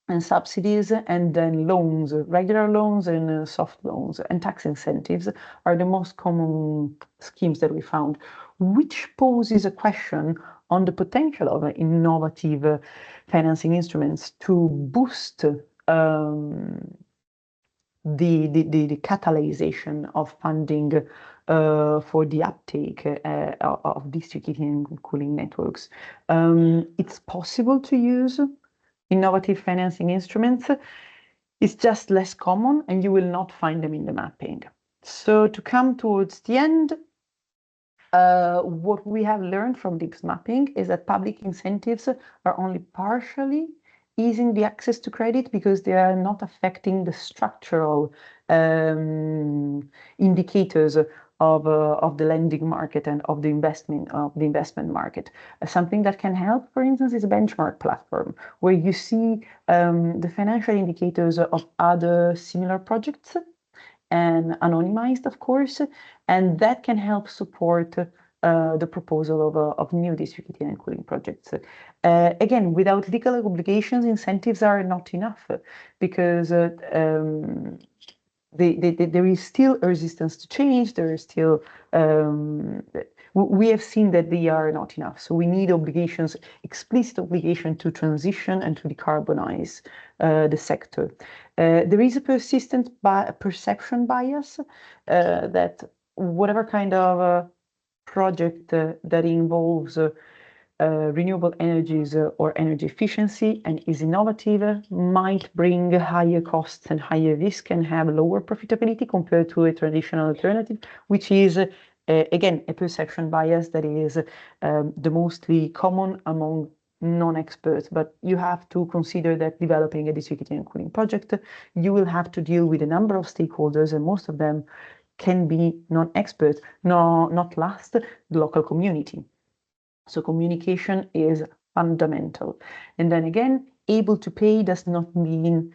and subsidies, and then loans, regular loans and soft loans, and tax incentives are the most common schemes that we found, which poses a question on the potential of innovative financing instruments to boost the catalyzation of funding for the uptake of district heating and cooling networks. It's possible to use innovative financing instruments. It's just less common, and you will not find them in the mapping. So to come towards the end, what we have learned from this mapping is that public incentives are only partially easing the access to credit because they are not affecting the structural indicators of the lending market and of the investment market. Something that can help, for instance, is a benchmark platform where you see the financial indicators of other similar projects and anonymized, of course, and that can help support the proposal of new district heating and cooling projects. Again, without legal obligations, incentives are not enough because there is still a resistance to change. There is still we have seen that they are not enough. So we need obligations, explicit obligation to transition and to decarbonize the sector. There is a persistent perception bias that whatever kind of project that involves renewable energies or energy efficiency and is innovative might bring higher costs and higher risk and have lower profitability compared to a traditional alternative, which is again a perception bias that is the mostly common among non-experts. But you have to consider that developing a district heating and cooling project, you will have to deal with a number of stakeholders, and most of them can be non-experts, not last the local community. So communication is fundamental. And then again, able to pay does not mean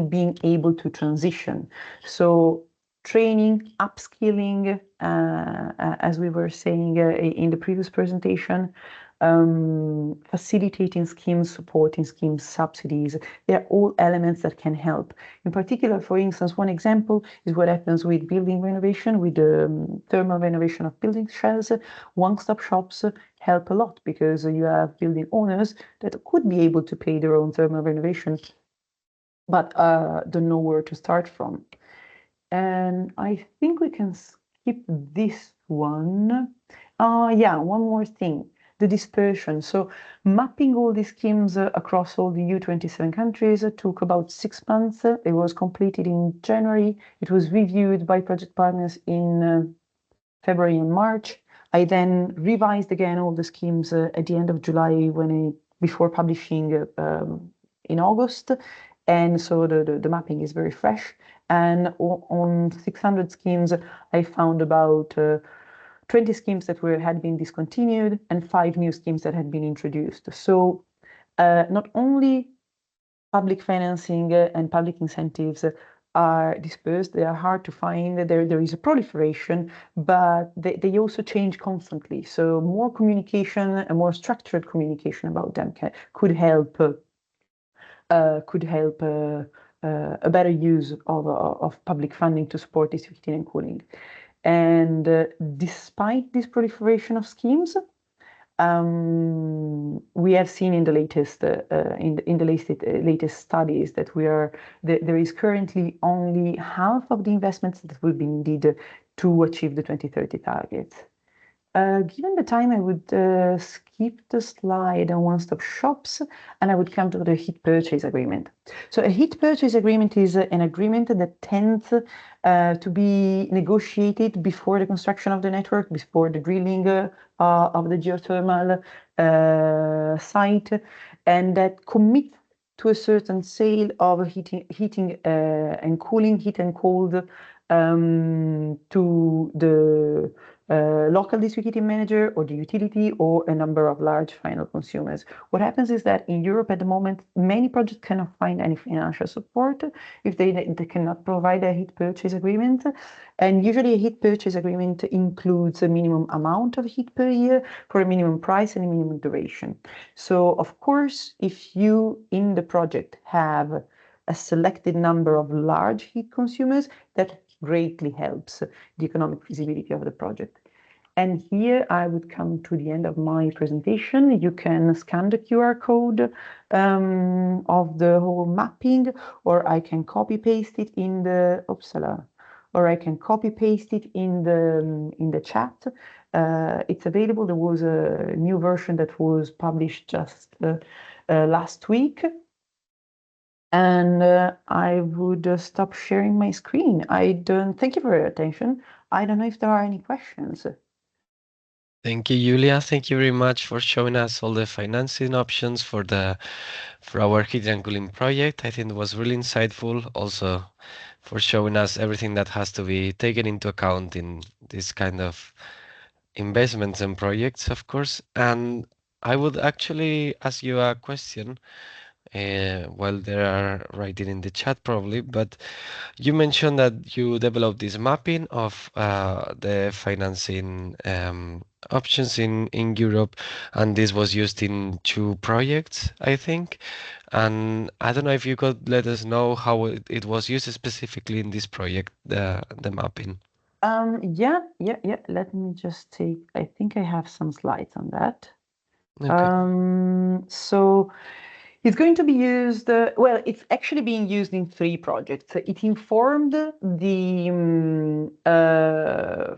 being able to transition. So training, upskilling, as we were saying in the previous presentation, facilitating schemes, supporting schemes, subsidies, they're all elements that can help. In particular, for instance, one example is what happens with building renovation, with the thermal renovation of building shells. One-stop shops help a lot because you have building owners that could be able to pay their own thermal renovation, but don't know where to start from. And I think we can skip this one. Yeah, one more thing. The dispersion. So mapping all these schemes across all the EU27 countries took about 6 months. It was completed in January. It was reviewed by project partners in February and March. I then revised again all the schemes at the end of July before publishing in August. And so the mapping is very fresh. And on 600 schemes, I found about 20 schemes that had been discontinued and 5 new schemes that had been introduced. So not only public financing and public incentives are dispersed, they are hard to find, there is a proliferation, but they also change constantly. So more communication and more structured communication about them could help a better use of public funding to support district heating and cooling. And despite this proliferation of schemes, we have seen in the latest latest studies that there is currently only half of the investments that will be needed to achieve the 2030 targets. Given the time, I would skip the slide on one-stop shops, and I would come to the heat purchase agreement. So a heat purchase agreement is an agreement that tends to be negotiated before the construction of the network, before the drilling of the geothermal site, and that commit to a certain sale of heating and cooling, heat and cold, to the local district heating manager or the utility or a number of large final consumers. What happens is that in Europe at the moment, many projects cannot find any financial support if they cannot provide a heat purchase agreement. And usually a heat purchase agreement includes a minimum amount of heat per year for a minimum price and a minimum duration. So of course, if you in the project have a selected number of large heat consumers, that greatly helps the economic feasibility of the project. And here I would come to the end of my presentation. You can scan the QR code of the whole mapping, or I can copy paste it in the or I can copy paste it in the chat. It's available. There was a new version that was published just last week. And I would stop sharing my screen. Thank you for your attention. I don't know if there are any questions. Thank you, Giulia. Thank you very much for showing us all the financing options for our heat and cooling project. I think it was really insightful, also for showing us everything that has to be taken into account in this kind of investments and projects, of course. And I would actually ask you a question. while they are writing in the chat probably, but you mentioned that you developed this mapping of the financing options in Europe, and this was used in 2 projects, I think. And I don't know if you could let us know how it was used specifically in this project, the mapping. Yeah. Let me just take, I think I have some slides on that. Okay. So it's going to be used, well, it's actually being used in 3 projects. It informed the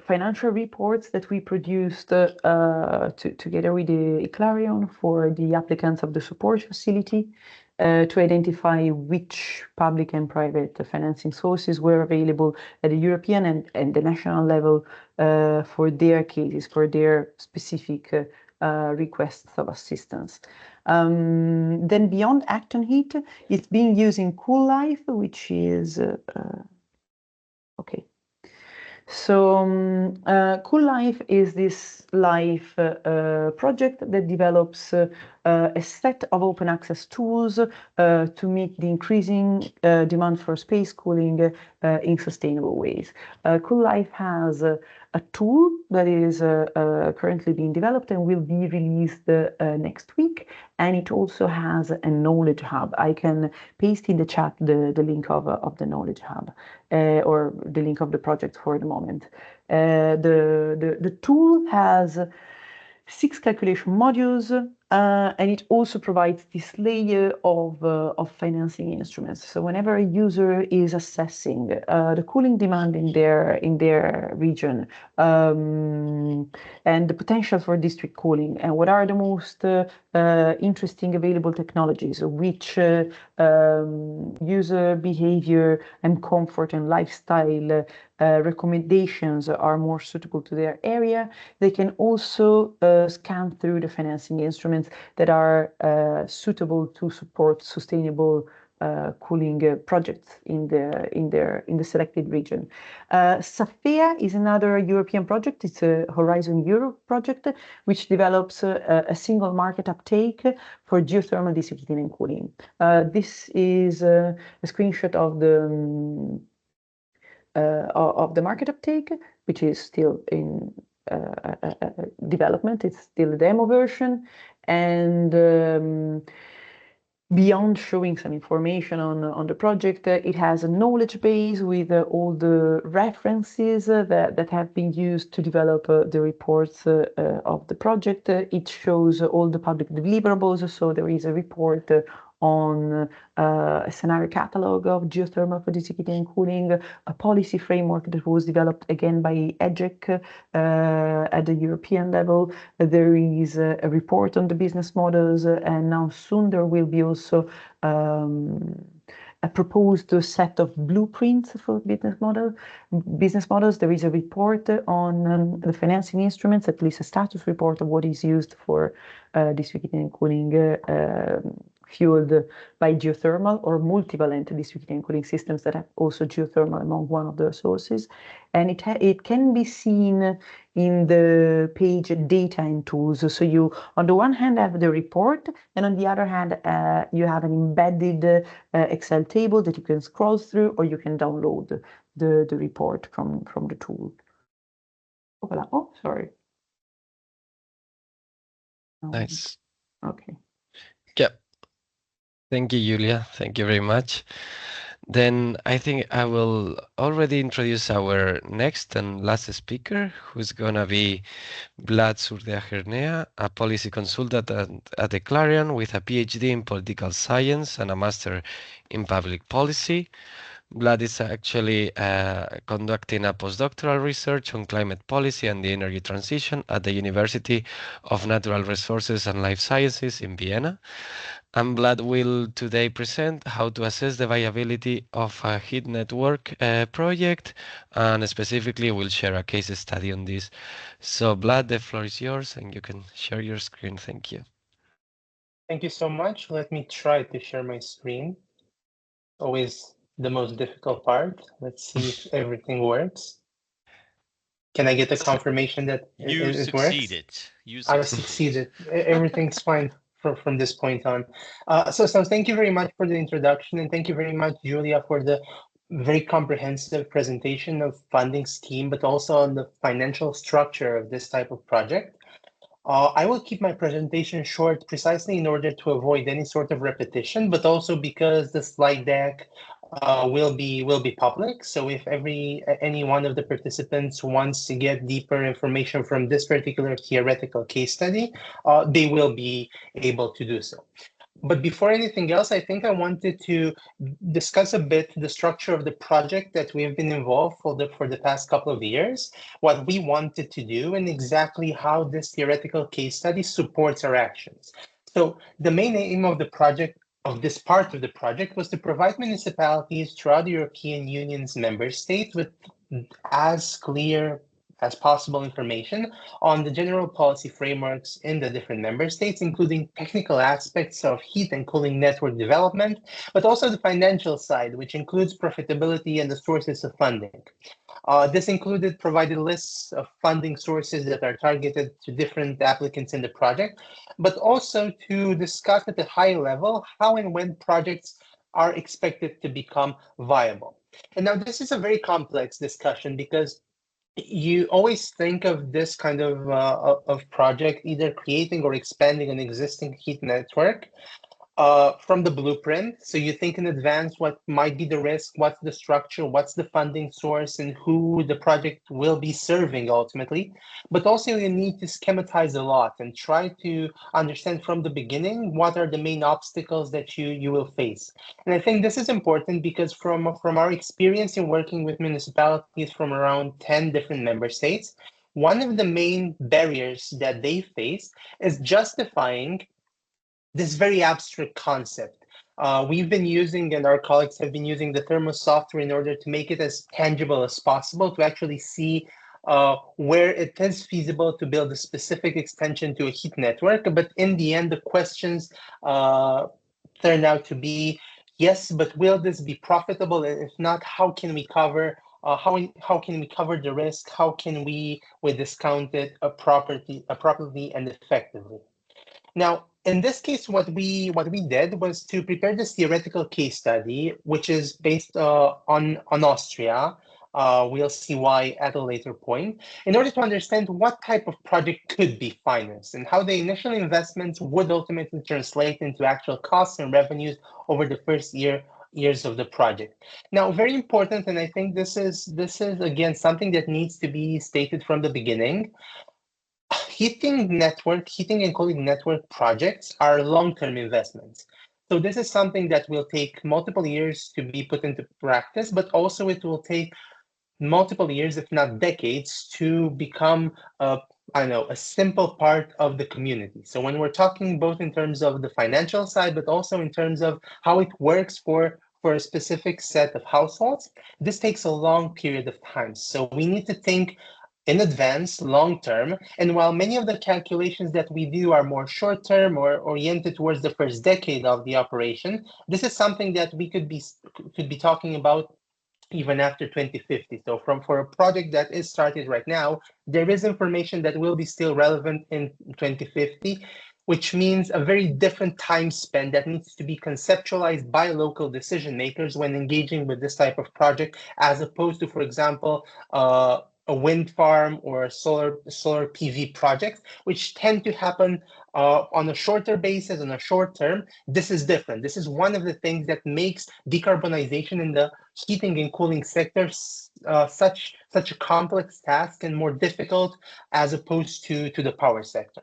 financial reports that we produced together with the eclareon for the applicants of the support facility to identify which public and private financing sources were available at the European and the national level for their cases, for their specific requests of assistance. Then beyond onHeat, it's being used in Cool Life, which is okay. So Cool Life is this life project that develops a set of open access tools to meet the increasing demand for space cooling in sustainable ways. Cool Life has a tool that is currently being developed and will be released next week. And it also has a knowledge hub. I can paste in the chat the link of the knowledge hub or the link of the project for the moment. The tool has 6 calculation modules, and it also provides this layer of financing instruments. So whenever a user is assessing the cooling demand in their region and the potential for district cooling, and what are the most interesting available technologies, which user behavior and comfort and lifestyle recommendations are more suitable to their area, they can also scan through the financing instruments that are suitable to support sustainable cooling projects in the selected region. SAFEA is another European project. It's a Horizon Europe project, which develops a single market uptake for geothermal district heating and cooling. This is a screenshot of the market uptake, which is still in development. It's still a demo version, and beyond showing some information on the project, it has a knowledge base with all the references that have been used to develop the reports of the project. It shows all the public deliverables, so there is a report on a scenario catalog of geothermal for district heating and cooling, a policy framework that was developed again by EGEC at the European level. There is a report on the business models, and now soon there will be also a proposed set of blueprints for business models. There is a report on the financing instruments, at least a status report of what is used for district heating and cooling fueled by geothermal or multivalent district heating and cooling systems that have also geothermal among one of their sources. And it can be seen in the page data and tools. So you, on the one hand, have the report, and on the other hand, you have an embedded Excel table that you can scroll through, or you can download the report from the tool. Oh, voilà. Oh, sorry. Nice. Okay. Yeah. Thank you, Giulia. Thank you very much. Then I think I will already introduce our next and last speaker, who's gonna be Vlad Surdea-Hernea, a policy consultant at eclareon with a PhD in political science and a master in public policy. Vlad is actually conducting a postdoctoral research on climate policy and the energy transition at the University of Natural Resources and Life Sciences in Vienna. And Vlad will today present how to assess the viability of a heat network project, and specifically will share a case study on this. So Vlad, the floor is yours, and you can share your screen. Thank you. Thank you so much. Let me try to share my screen. Always the most difficult part. Let's see if everything works. Can I get a confirmation that it works? You succeeded. I succeeded. Everything's fine. from this point on. So thank you very much for the introduction, and thank you very much, Giulia, for the very comprehensive presentation of funding scheme, but also on the financial structure of this type of project. I will keep my presentation short precisely in order to avoid any sort of repetition, but also because the slide deck will be public. So if any one of the participants wants to get deeper information from this particular theoretical case study, they will be able to do so. But before anything else, I think I wanted to discuss a bit the structure of the project that we have been involved for the past couple of years, what we wanted to do, and exactly how this theoretical case study supports our actions. So the main aim of the project, of this part of the project, was to provide municipalities throughout the European Union's member states with as clear as possible information on the general policy frameworks in the different member states, including technical aspects of heat and cooling network development, but also the financial side, which includes profitability and the sources of funding. This included provided lists of funding sources that are targeted to different applicants in the project, but also to discuss at a high level how and when projects are expected to become viable. And now this is a very complex discussion because you always think of this kind of project either creating or expanding an existing heat network from the blueprint. So you think in advance what might be the risk, what's the structure, what's the funding source, and who the project will be serving ultimately. But also you need to schematize a lot and try to understand from the beginning what are the main obstacles that you will face. And I think this is important because from our experience in working with municipalities from around 10 different member states, one of the main barriers that they face is justifying this very abstract concept. We've been using, and our colleagues have been using, the thermal software in order to make it as tangible as possible, to actually see where it is feasible to build a specific extension to a heat network. But in the end, the questions turn out to be, yes, but will this be profitable? And if not, how can we cover how can we cover the risk? How can we discount it properly and effectively? Now, in this case, what we did was to prepare this theoretical case study, which is based on Austria. We'll see why at a later point, in order to understand what type of project could be financed and how the initial investments would ultimately translate into actual costs and revenues over the first years of the project. Now, very important, and I think this is again something that needs to be stated from the beginning. Heating and cooling network projects are long-term investments. So this is something that will take multiple years to be put into practice, but also it will take multiple years, if not decades, to become a simple part of the community. So when we're talking both in terms of the financial side, but also in terms of how it works for a specific set of households, this takes a long period of time. So we need to think in advance, long term. And while many of the calculations that we do are more short term or oriented towards the first decade of the operation, this is something that we could be talking about even after 2050. So for a project that is started right now, there is information that will be still relevant in 2050, which means a very different time span that needs to be conceptualized by local decision makers when engaging with this type of project, as opposed to, for example, a wind farm or a solar PV project, which tend to happen on a shorter basis, on a short term. This is different. This is one of the things that makes decarbonization in the heating and cooling sector such a complex task and more difficult as opposed to the power sector.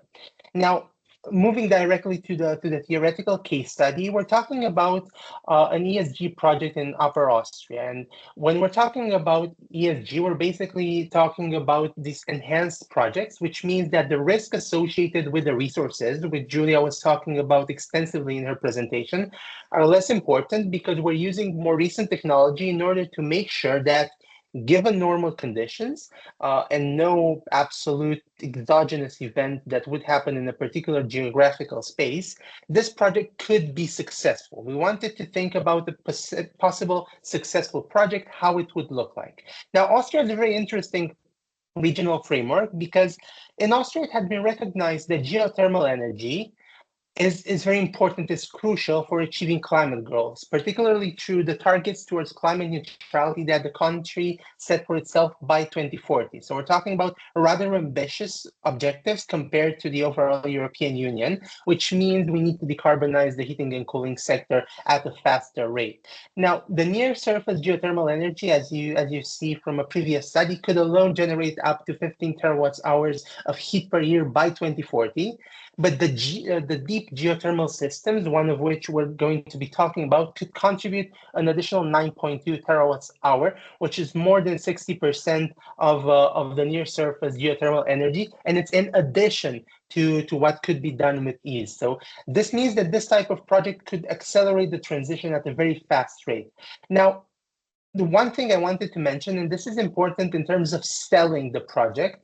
Now, moving directly to the theoretical case study, we're talking about an ESG project in Upper Austria. And when we're talking about ESG, we're basically talking about these enhanced projects, which means that the risk associated with the resources, which Giulia was talking about extensively in her presentation, are less important because we're using more recent technology in order to make sure that given normal conditions and no absolute exogenous event that would happen in a particular geographical space, this project could be successful. We wanted to think about the possible successful project, how it would look like. Now, Austria is a very interesting regional framework because in Austria, it had been recognized that geothermal energy is very important, is crucial for achieving climate goals, particularly through the targets towards climate neutrality that the country set for itself by 2040. So we're talking about rather ambitious objectives compared to the overall European Union, which means we need to decarbonize the heating and cooling sector at a faster rate. Now, the near surface geothermal energy, as you see from a previous study, could alone generate up to 15 terawatts hours of heat per year by 2040. But the deep geothermal systems, one of which we're going to be talking about, could contribute an additional 9.2 terawatts hour, which is more than 60% of the near surface geothermal energy. And it's in addition to what could be done with ease. So this means that this type of project could accelerate the transition at a very fast rate. Now, the one thing I wanted to mention, and this is important in terms of selling the project,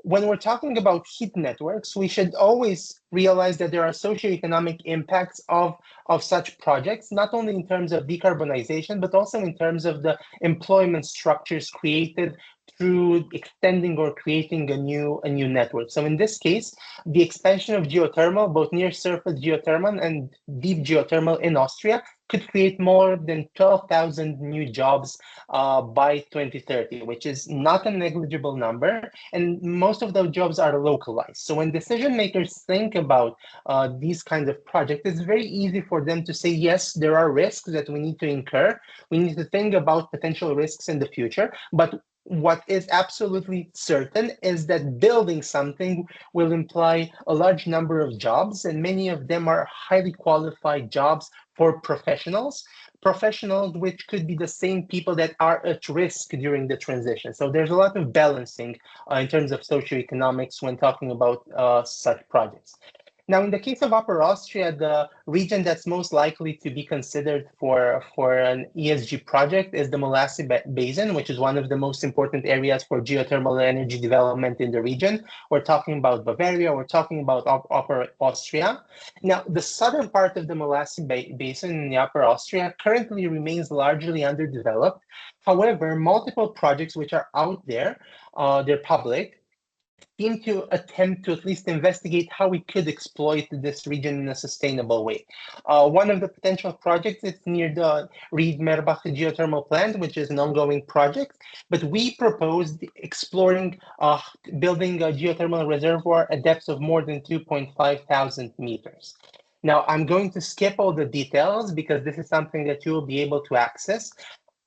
when we're talking about heat networks, we should always realize that there are socioeconomic impacts of such projects, not only in terms of decarbonization, but also in terms of the employment structures created through extending or creating a new network. So in this case, the expansion of geothermal, both near surface geothermal and deep geothermal in Austria, could create more than 12,000 new jobs by 2030, which is not a negligible number. And most of those jobs are localized. So when decision makers think about these kinds of projects, it's very easy for them to say, yes, there are risks that we need to incur. We need to think about potential risks in the future. But what is absolutely certain is that building something will imply a large number of jobs, and many of them are highly qualified jobs for professionals which could be the same people that are at risk during the transition. So there's a lot of balancing in terms of socioeconomics when talking about such projects. Now, in the case of Upper Austria, the region that's most likely to be considered for an ESG project is the Molasse Basin, which is one of the most important areas for geothermal energy development in the region. We're talking about Bavaria, we're talking about Upper Austria. Now, the southern part of the Molasse Basin in the Upper Austria currently remains largely underdeveloped. However, multiple projects which are out there, they're public, seem to attempt to at least investigate how we could exploit this region in a sustainable way. One of the potential projects is near the Ried-Merbach geothermal plant, which is an ongoing project, but we proposed exploring building a geothermal reservoir at depths of more than 2.5 thousand meters. Now, I'm going to skip all the details because this is something that you will be able to access.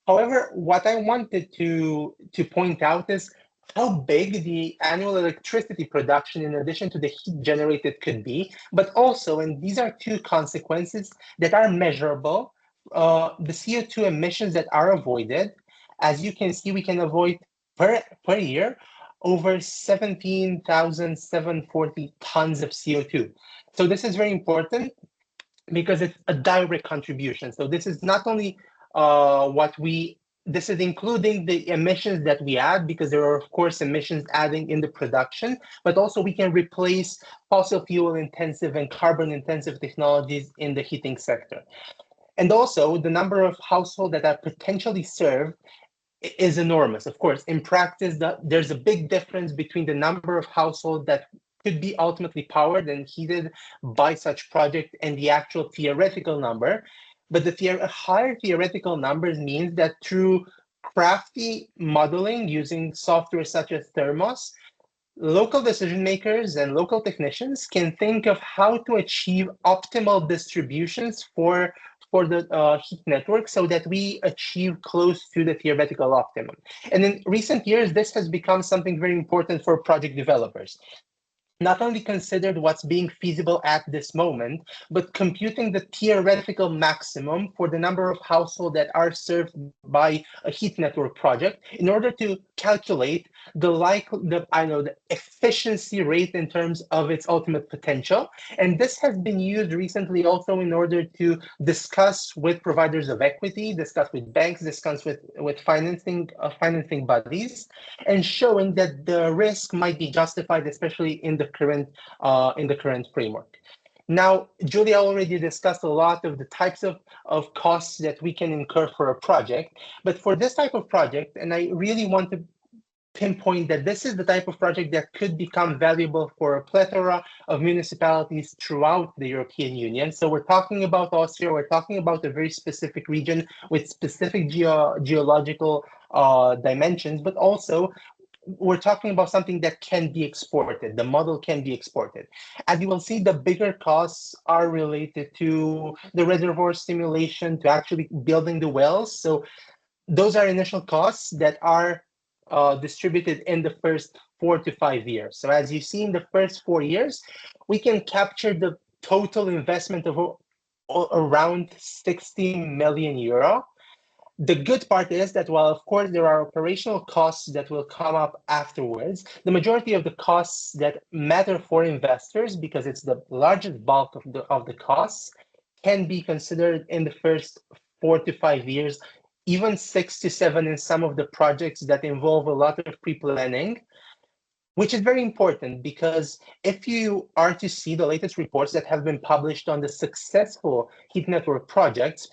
However, what I wanted to point out is how big the annual electricity production in addition to the heat generated could be, but also, and these are two consequences that are measurable, the CO2 emissions that are avoided. As you can see, we can avoid per year over 17,740 tons of CO2. So this is very important because it's a direct contribution. So this is not only this is including the emissions that we add, because there are, of course, emissions adding in the production, but also we can replace fossil fuel intensive and carbon intensive technologies in the heating sector. And also the number of households that are potentially served is enormous. Of course, in practice, there's a big difference between the number of households that could be ultimately powered and heated by such project and the actual theoretical number. But the higher theoretical numbers means that through crafty modeling using software such as Thermos, local decision makers and local technicians can think of how to achieve optimal distributions for the heat network so that we achieve close to the theoretical optimum. And in recent years, this has become something very important for project developers. Not only considered what's being feasible at this moment, but computing the theoretical maximum for the number of households that are served by a heat network project in order to calculate the efficiency rate in terms of its ultimate potential. And this has been used recently also in order to discuss with providers of equity, discuss with banks, discuss with financing bodies, and showing that the risk might be justified, especially in the current framework. Now, Giulia already discussed a lot of the types of costs that we can incur for a project, but for this type of project, and I really want to pinpoint that this is the type of project that could become valuable for a plethora of municipalities throughout the European Union. So we're talking about Austria, we're talking about a very specific region with specific geological dimensions, but also we're talking about something that can be exported. The model can be exported. As you will see, the bigger costs are related to the reservoir stimulation, to actually building the wells. So those are initial costs that are distributed in the first 4 to 5 years. So as you see in the first 4 years, we can capture the total investment of around 60 million euro. The good part is that while of course there are operational costs that will come up afterwards, the majority of the costs that matter for investors, because it's the largest bulk of the costs, can be considered in the first 4 to 5 years, even 6 to 7 in some of the projects that involve a lot of pre-planning, which is very important because if you are to see the latest reports that have been published on the successful heat network projects,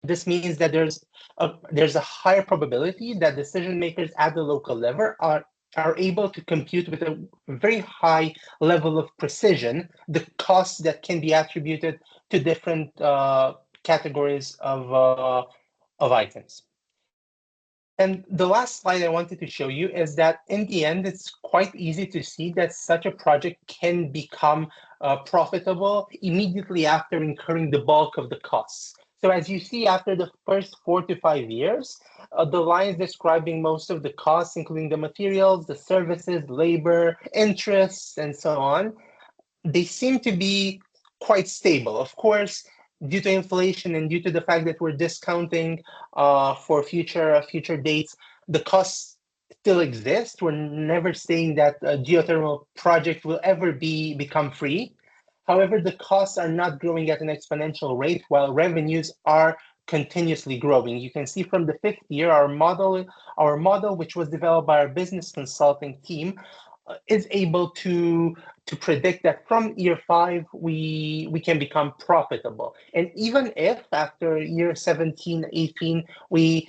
this means that there's a higher probability that decision makers at the local level are able to compute with a very high level of precision the costs that can be attributed to different categories of items. And the last slide I wanted to show you is that in the end, it's quite easy to see that such a project can become profitable immediately after incurring the bulk of the costs. So as you see, after the first 4 to 5 years, the lines describing most of the costs, including the materials, the services, labor, interests, and so on, they seem to be quite stable. Of course, due to inflation and due to the fact that we're discounting for future dates, the costs still exist. We're never saying that a geothermal project will ever become free. However, the costs are not growing at an exponential rate while revenues are continuously growing. You can see from the 5th year, our model, which was developed by our business consulting team, is able to predict that from year 5, we can become profitable. And even if after year 17, 18, we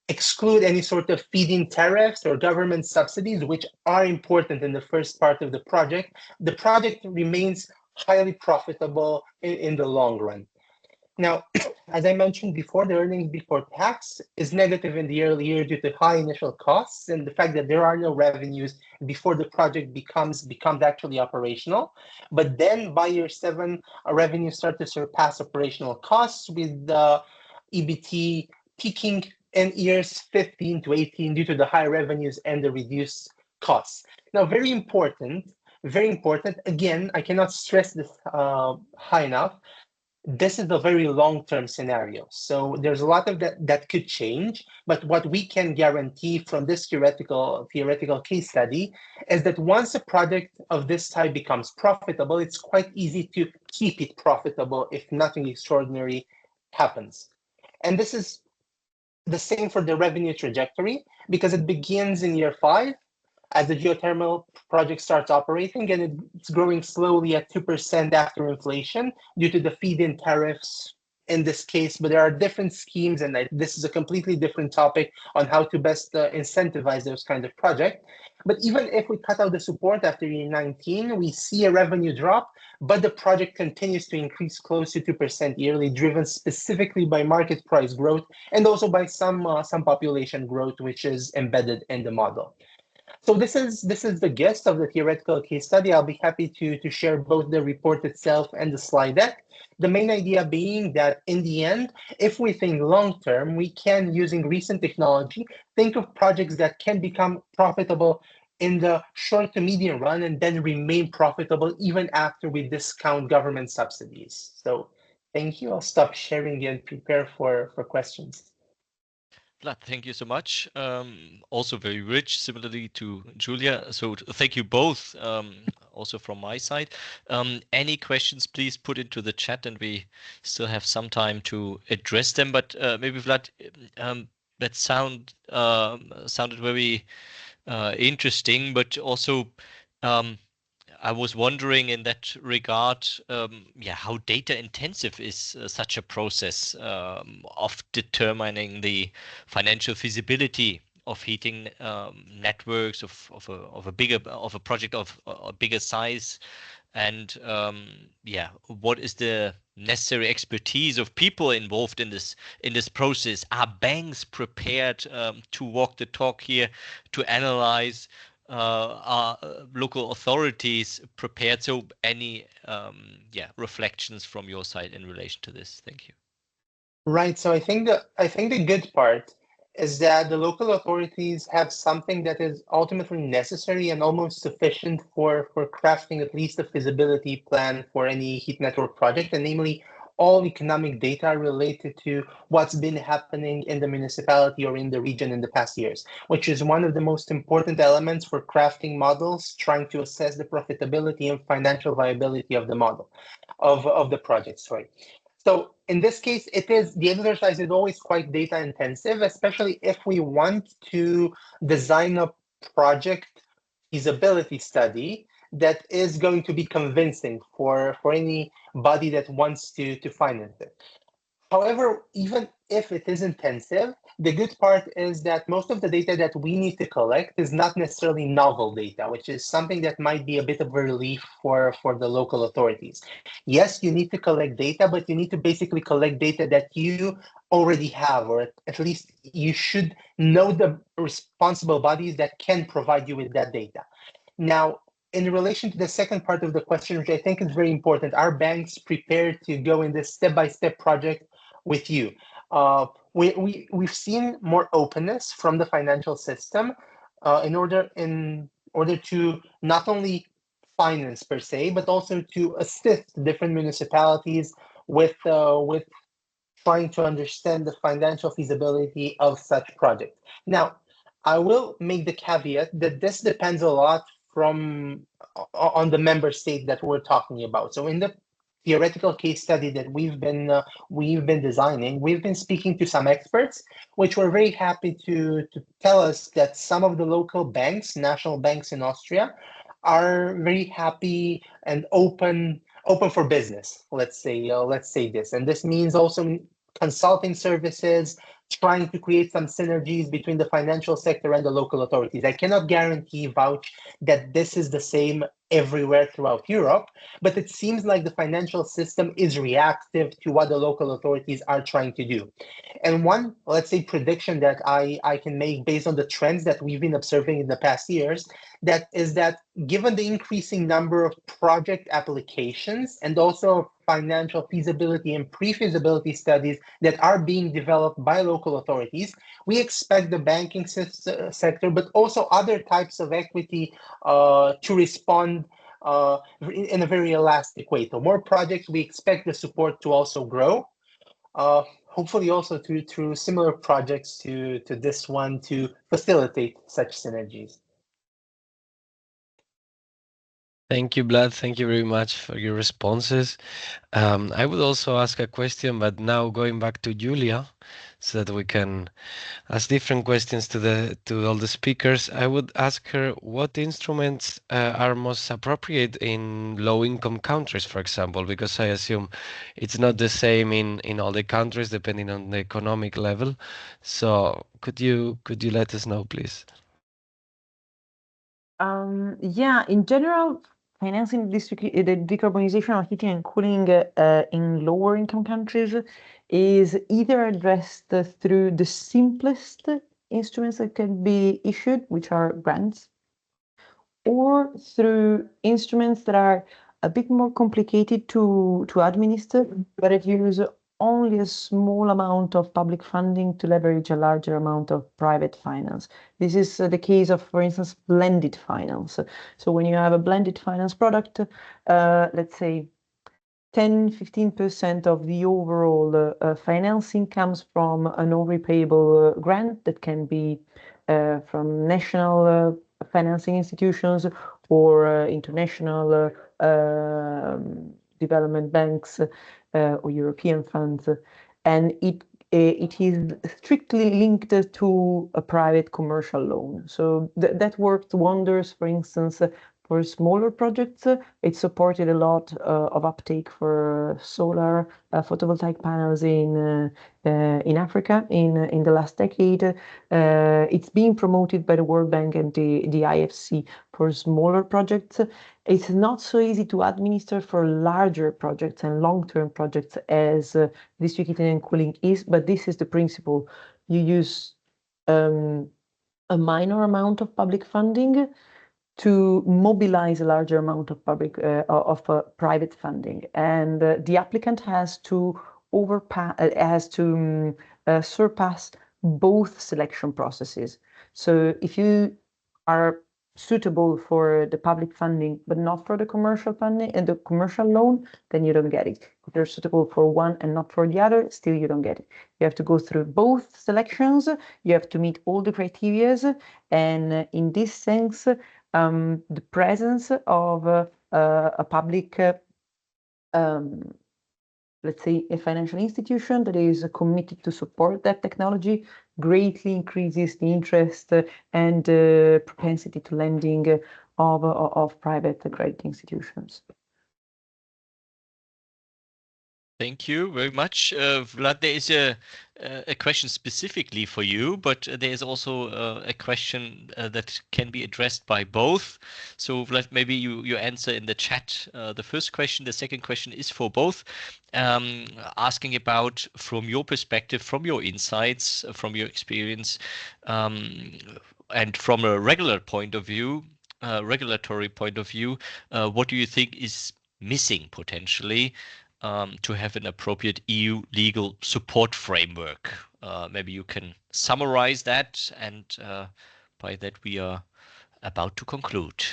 exclude any sort of feed-in tariffs or government subsidies, which are important in the first part of the project remains highly profitable in the long run. Now, as I mentioned before, the earnings before tax is negative in the early year due to high initial costs and the fact that there are no revenues before the project becomes actually operational. But then by year 7, revenues start to surpass operational costs, with the EBT peaking in years 15 to 18 due to the high revenues and the reduced costs. Now, very important, again, I cannot stress this high enough. This is a very long-term scenario. So there's a lot of that could change, but what we can guarantee from this theoretical case study is that once a project of this type becomes profitable, it's quite easy to keep it profitable if nothing extraordinary happens. And this is the same for the revenue trajectory, because it begins in year 5 as the geothermal project starts operating, and it's growing slowly at 2% after inflation due to the feed-in tariffs in this case. But there are different schemes, and this is a completely different topic on how to best incentivize those kind of projects. But even if we cut out the support after year 19, we see a revenue drop, but the project continues to increase close to 2% yearly, driven specifically by market price growth and also by some population growth, which is embedded in the model. So this is the gist of the theoretical case study. I'll be happy to share both the report itself and the slide deck. The main idea being that in the end, if we think long term, we can, using recent technology, think of projects that can become profitable in the short to medium run and then remain profitable even after we discount government subsidies. So thank you. I'll stop sharing and prepare for questions. Vlad, thank you so much. Also very rich, similarly to Giulia. So thank you both, also from my side. Any questions, please put into the chat, and we still have some time to address them. But maybe Vlad, that sounded very interesting, but also I was wondering in that regard, how data intensive is such a process of determining the financial feasibility heating networks of a project of a bigger size, and yeah, what is the necessary expertise of people involved in this process? Are banks prepared to walk the talk here, to analyze? Are local authorities prepared? So any yeah, reflections from your side in relation to this? Thank you. Right. So I think the good part is that the local authorities have something that is ultimately necessary and almost sufficient for crafting at least a feasibility plan for any heat network project, and namely all economic data related to what's been happening in the municipality or in the region in the past years, which is one of the most important elements for crafting models, trying to assess the profitability and financial viability of the model of the project. Sorry. So in this case, the exercise is always quite data intensive, especially if we want to design a project feasibility study that is going to be convincing for anybody that wants to finance it. However, even if it is intensive, the good part is that most of the data that we need to collect is not necessarily novel data, which is something that might be a bit of a relief for the local authorities. Yes, you need to collect data, but you need to basically collect data that you already have, or at least you should know the responsible bodies that can provide you with that data. Now, in relation to the second part of the question, which I think is very important, are banks prepared to go in this step-by-step project with you? We've seen more openness from the financial system in order to not only finance per se, but also to assist different municipalities with trying to understand the financial feasibility of such projects. Now, I will make the caveat that this depends a lot on the member state that we're talking about. So in the theoretical case study that we've been designing, we've been speaking to some experts, which were very happy to tell us that some of the local banks, national banks in Austria, are very happy and open for business. Let's say this, and this means also consulting services, trying to create some synergies between the financial sector and the local authorities. I cannot vouch that this is the same everywhere throughout Europe, but it seems like the financial system is reactive to what the local authorities are trying to do. And one, let's say, prediction that I can make based on the trends that we've been observing in the past years, that is that given the increasing number of project applications and also financial feasibility and pre-feasibility studies that are being developed by local authorities, we expect the banking sector, but also other types of equity to respond in a very elastic way. So more projects, we expect the support to also grow. Hopefully also through similar projects to this one to facilitate such synergies. Thank you, Vlad. Thank you very much for your responses. I would also ask a question, but now going back to Giulia, so that we can ask different questions to all the speakers. I would ask her what instruments are most appropriate in low-income countries, for example, because I assume it's not the same in all the countries depending on the economic level. So could you let us know, please? Yeah, in general, financing the decarbonization of heating and cooling in lower income countries is either addressed through the simplest instruments that can be issued, which are grants, or through instruments that are a bit more complicated to administer, but it uses only a small amount of public funding to leverage a larger amount of private finance. This is the case of, for instance, blended finance. So when you have a blended finance product, let's say 10-15% of the overall financing comes from a non-repayable grant that can be from national financing institutions or international development banks or European funds, and it is strictly linked to a private commercial loan. So that worked wonders, for instance, For smaller projects, it supported a lot of uptake for solar photovoltaic panels in Africa in the last decade. It's being promoted by the World Bank and the IFC for smaller projects. It's not so easy to administer for larger projects and long-term projects as district heating and cooling is, but this is the principle. You use a minor amount of public funding to mobilize a larger amount of private funding, and the applicant has to surpass both selection processes. So if you are suitable for the public funding but not for the commercial funding and the commercial loan, then you don't get it. If you're suitable for one and not for the other, still you don't get it. You have to go through both selections. You have to meet all the criteria, and in this sense, the presence of a public, let's say, a financial institution that is committed to support that technology greatly increases the interest and propensity to lending of private credit institutions. Thank you very much, Vlad. There is a question specifically for you, but there is also a question that can be addressed by both. So Vlad, maybe you answer in the chat the first question. The second question is for both, asking about, from your perspective, from your insights, from your experience, and from a regulatory point of view, what do you think is missing potentially to have an appropriate EU legal support framework? Maybe you can summarize that, and by that we are about to conclude.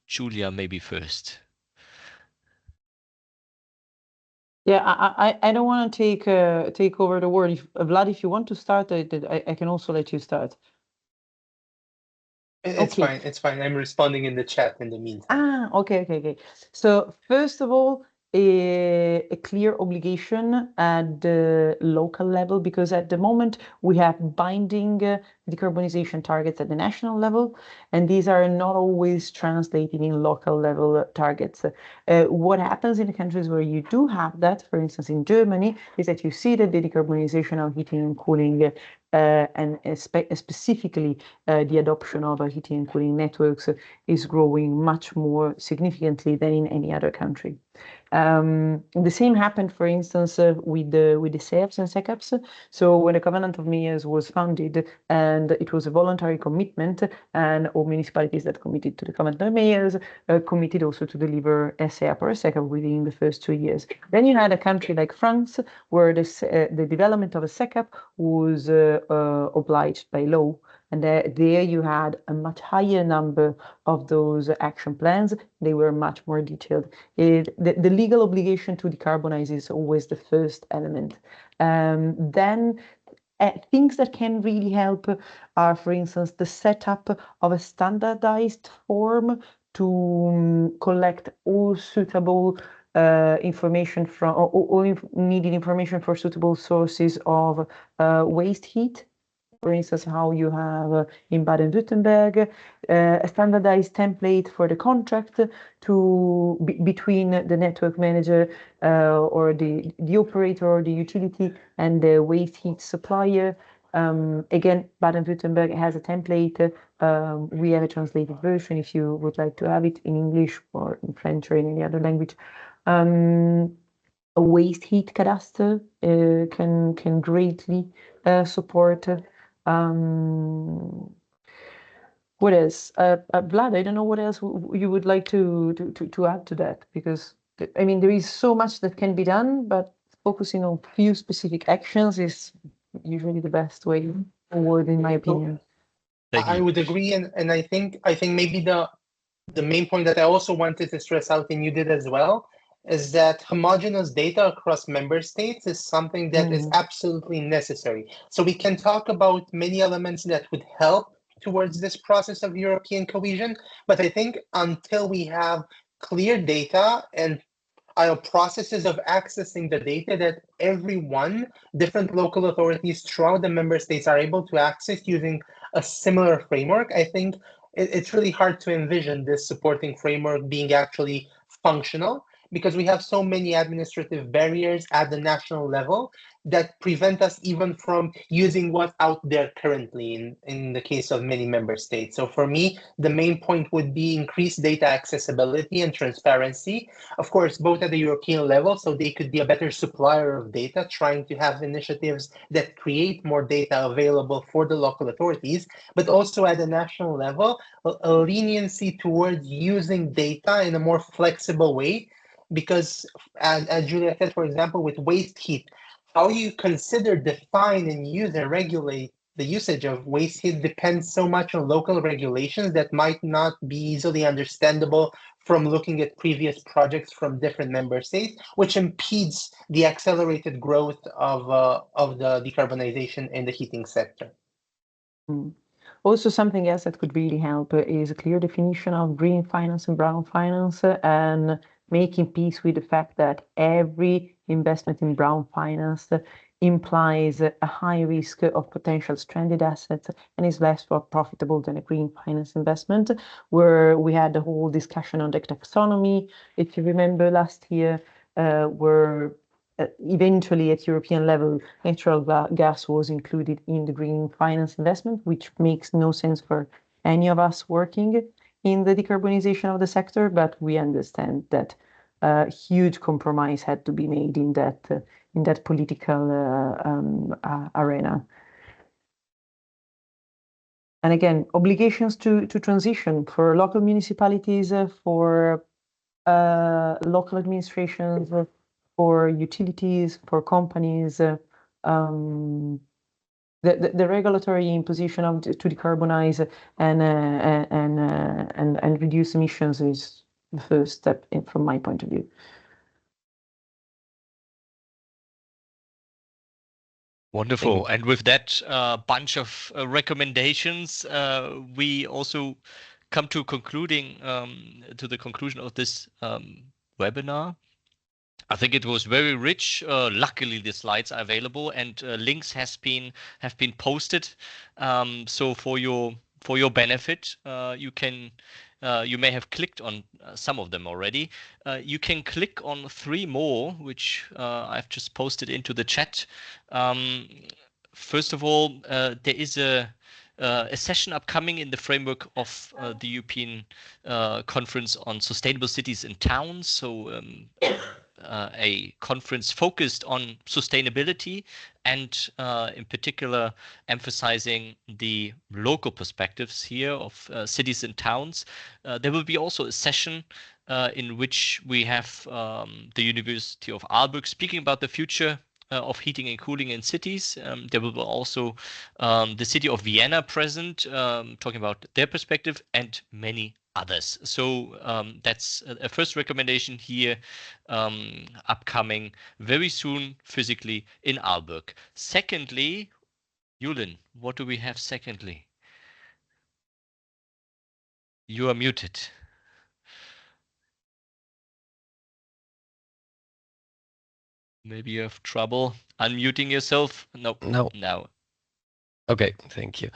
Giulia, maybe first. Yeah, I don't want to take over the word. Vlad, if you want to start, I can also let you start. It's fine. It's fine. I'm responding in the chat in the meantime. Okay. So first of all, a clear obligation at the local level, because at the moment we have binding decarbonization targets at the national level, and these are not always translated in local level targets. What happens in the countries where you do have that, for instance in Germany, is that you see that the decarbonization of heating and cooling and specifically the adoption of heating and cooling networks is growing much more significantly than in any other country. The same happened, for instance, with the CEFs and SECAPs. So when the Covenant of Mayors was founded, and it was a voluntary commitment, and all municipalities that committed to the Covenant of Mayors committed also to deliver a CEAP or a SECAP within the first 2 years. Then you had a country like France, where the development of a SECAP was obliged by law. And there you had a much higher number of those action plans. They were much more detailed. The legal obligation to decarbonize is always the first element. Then things that can really help are, for instance, the setup of a standardized form to collect all suitable information from all needed information for suitable sources of waste heat. For instance, how you have in Baden-Württemberg a standardized template for the contract between the network manager or the operator or the utility and the waste heat supplier. Again, Baden-Württemberg has a template. We have a translated version if you would like to have it in English or in French or in any other language. A waste heat cadastre can greatly support. What else? Vlad, I don't know what else you would like to add to that, because I mean there is so much that can be done, but focusing on few specific actions is usually the best way forward, in my opinion. I would agree, and I think maybe the main point that I also wanted to stress out, and you did as well, is that homogeneous data across member states is something that is absolutely necessary. So we can talk about many elements that would help towards this process of European cohesion, but I think until we have clear data and processes of accessing the data that different local authorities throughout the member states are able to access using a similar framework, I think it's really hard to envision this supporting framework being actually functional, because we have so many administrative barriers at the national level that prevent us even from using what's out there currently in the case of many member states. So for me, the main point would be increased data accessibility and transparency, of course, both at the European level, so they could be a better supplier of data, trying to have initiatives that create more data available for the local authorities, but also at the national level, a leniency towards using data in a more flexible way. Because as Giulia said, for example, with waste heat, how you consider, define, and use and regulate the usage of waste heat depends so much on local regulations that might not be easily understandable from looking at previous projects from different member states, which impedes the accelerated growth of the decarbonization in the heating sector. Also, something else that could really help is a clear definition of green finance and brown finance, and making peace with the fact that every investment in brown finance implies a high risk of potential stranded assets and is less profitable than a green finance investment, where we had the whole discussion on the taxonomy, if you remember last year, where eventually at European level, natural gas was included in the green finance investment, which makes no sense for any of us working in the decarbonization of the sector, but we understand that a huge compromise had to be made in that political arena. And again, obligations to transition for local municipalities, for local administrations, for utilities, for companies, the regulatory imposition to decarbonize and reduce emissions is the first step from my point of view. Wonderful. And with that bunch of recommendations, we also come to the conclusion of this webinar. I think it was very rich. Luckily, the slides are available and links have been posted. So for your benefit, you may have clicked on some of them already. You can click on 3 more, which I've just posted into the chat. First of all, there is a session upcoming in the framework of the European Conference on Sustainable Cities and Towns. So a conference focused on sustainability and in particular emphasizing the local perspectives here of cities and towns. There will be also a session in which we have the University of Aalborg speaking about the future of heating and cooling in cities. There will be also the city of Vienna present, talking about their perspective, and many others. So that's a first recommendation here, upcoming very soon physically in Aalborg. Secondly, Julian, what do we have secondly? You are muted. Maybe you have trouble unmuting yourself. Nope. No. Okay, thank you.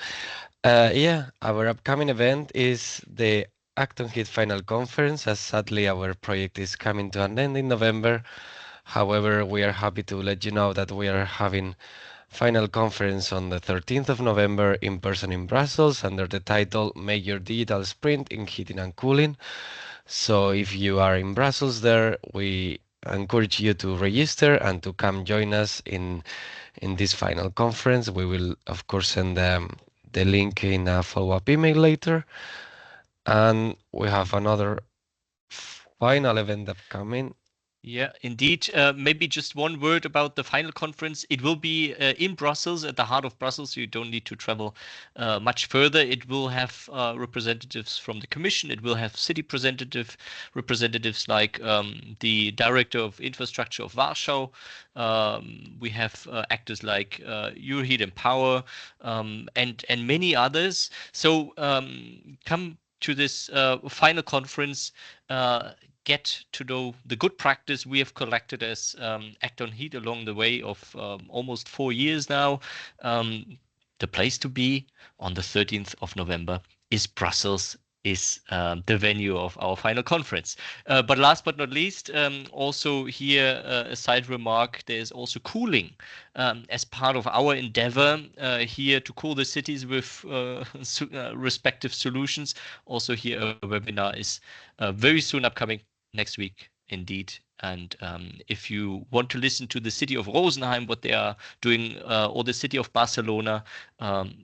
Yeah, our upcoming event is the Acton Heat Final Conference, as sadly our project is coming to an end in November. However, we are happy to let you know that we are having final conference on the 13th of November in person in Brussels under the title Major Digital Sprint in Heating and Cooling. So if you are in Brussels there, we encourage you to register and to come join us in this final conference. We will, of course, send the link in a follow-up email later. And we have another final event upcoming. Yeah, indeed. Maybe just one word about the final conference. It will be in Brussels, at the heart of Brussels. You don't need to travel much further. It will have representatives from the Commission. It will have city representatives like the Director of Infrastructure of Warsaw. We have actors like Euroheat and Power, and many others. So come to this final conference, get to know the good practice we have collected as Acton Heat along the way of almost 4 years now. The place to be on the 13th of November is Brussels, is the venue of our final conference. But last but not least, also here a side remark, there's also cooling as part of our endeavor here to cool the cities with respective solutions. Also here a webinar is very soon upcoming next week indeed. And if you want to listen to the city of Rosenheim, what they are doing, or the city of Barcelona,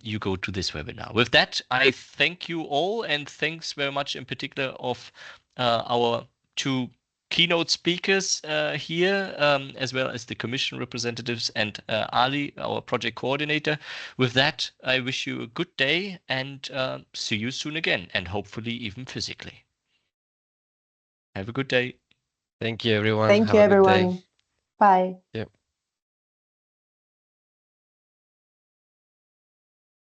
you go to this webinar. With that, I thank you all, and thanks very much in particular of our two keynote speakers here, as well as the Commission representatives and Ali, our project coordinator. With that, I wish you a good day and see you soon again, and hopefully even physically. Have a good day. Thank you, everyone. Thank Have you, a good day. everyone. Bye. Yep.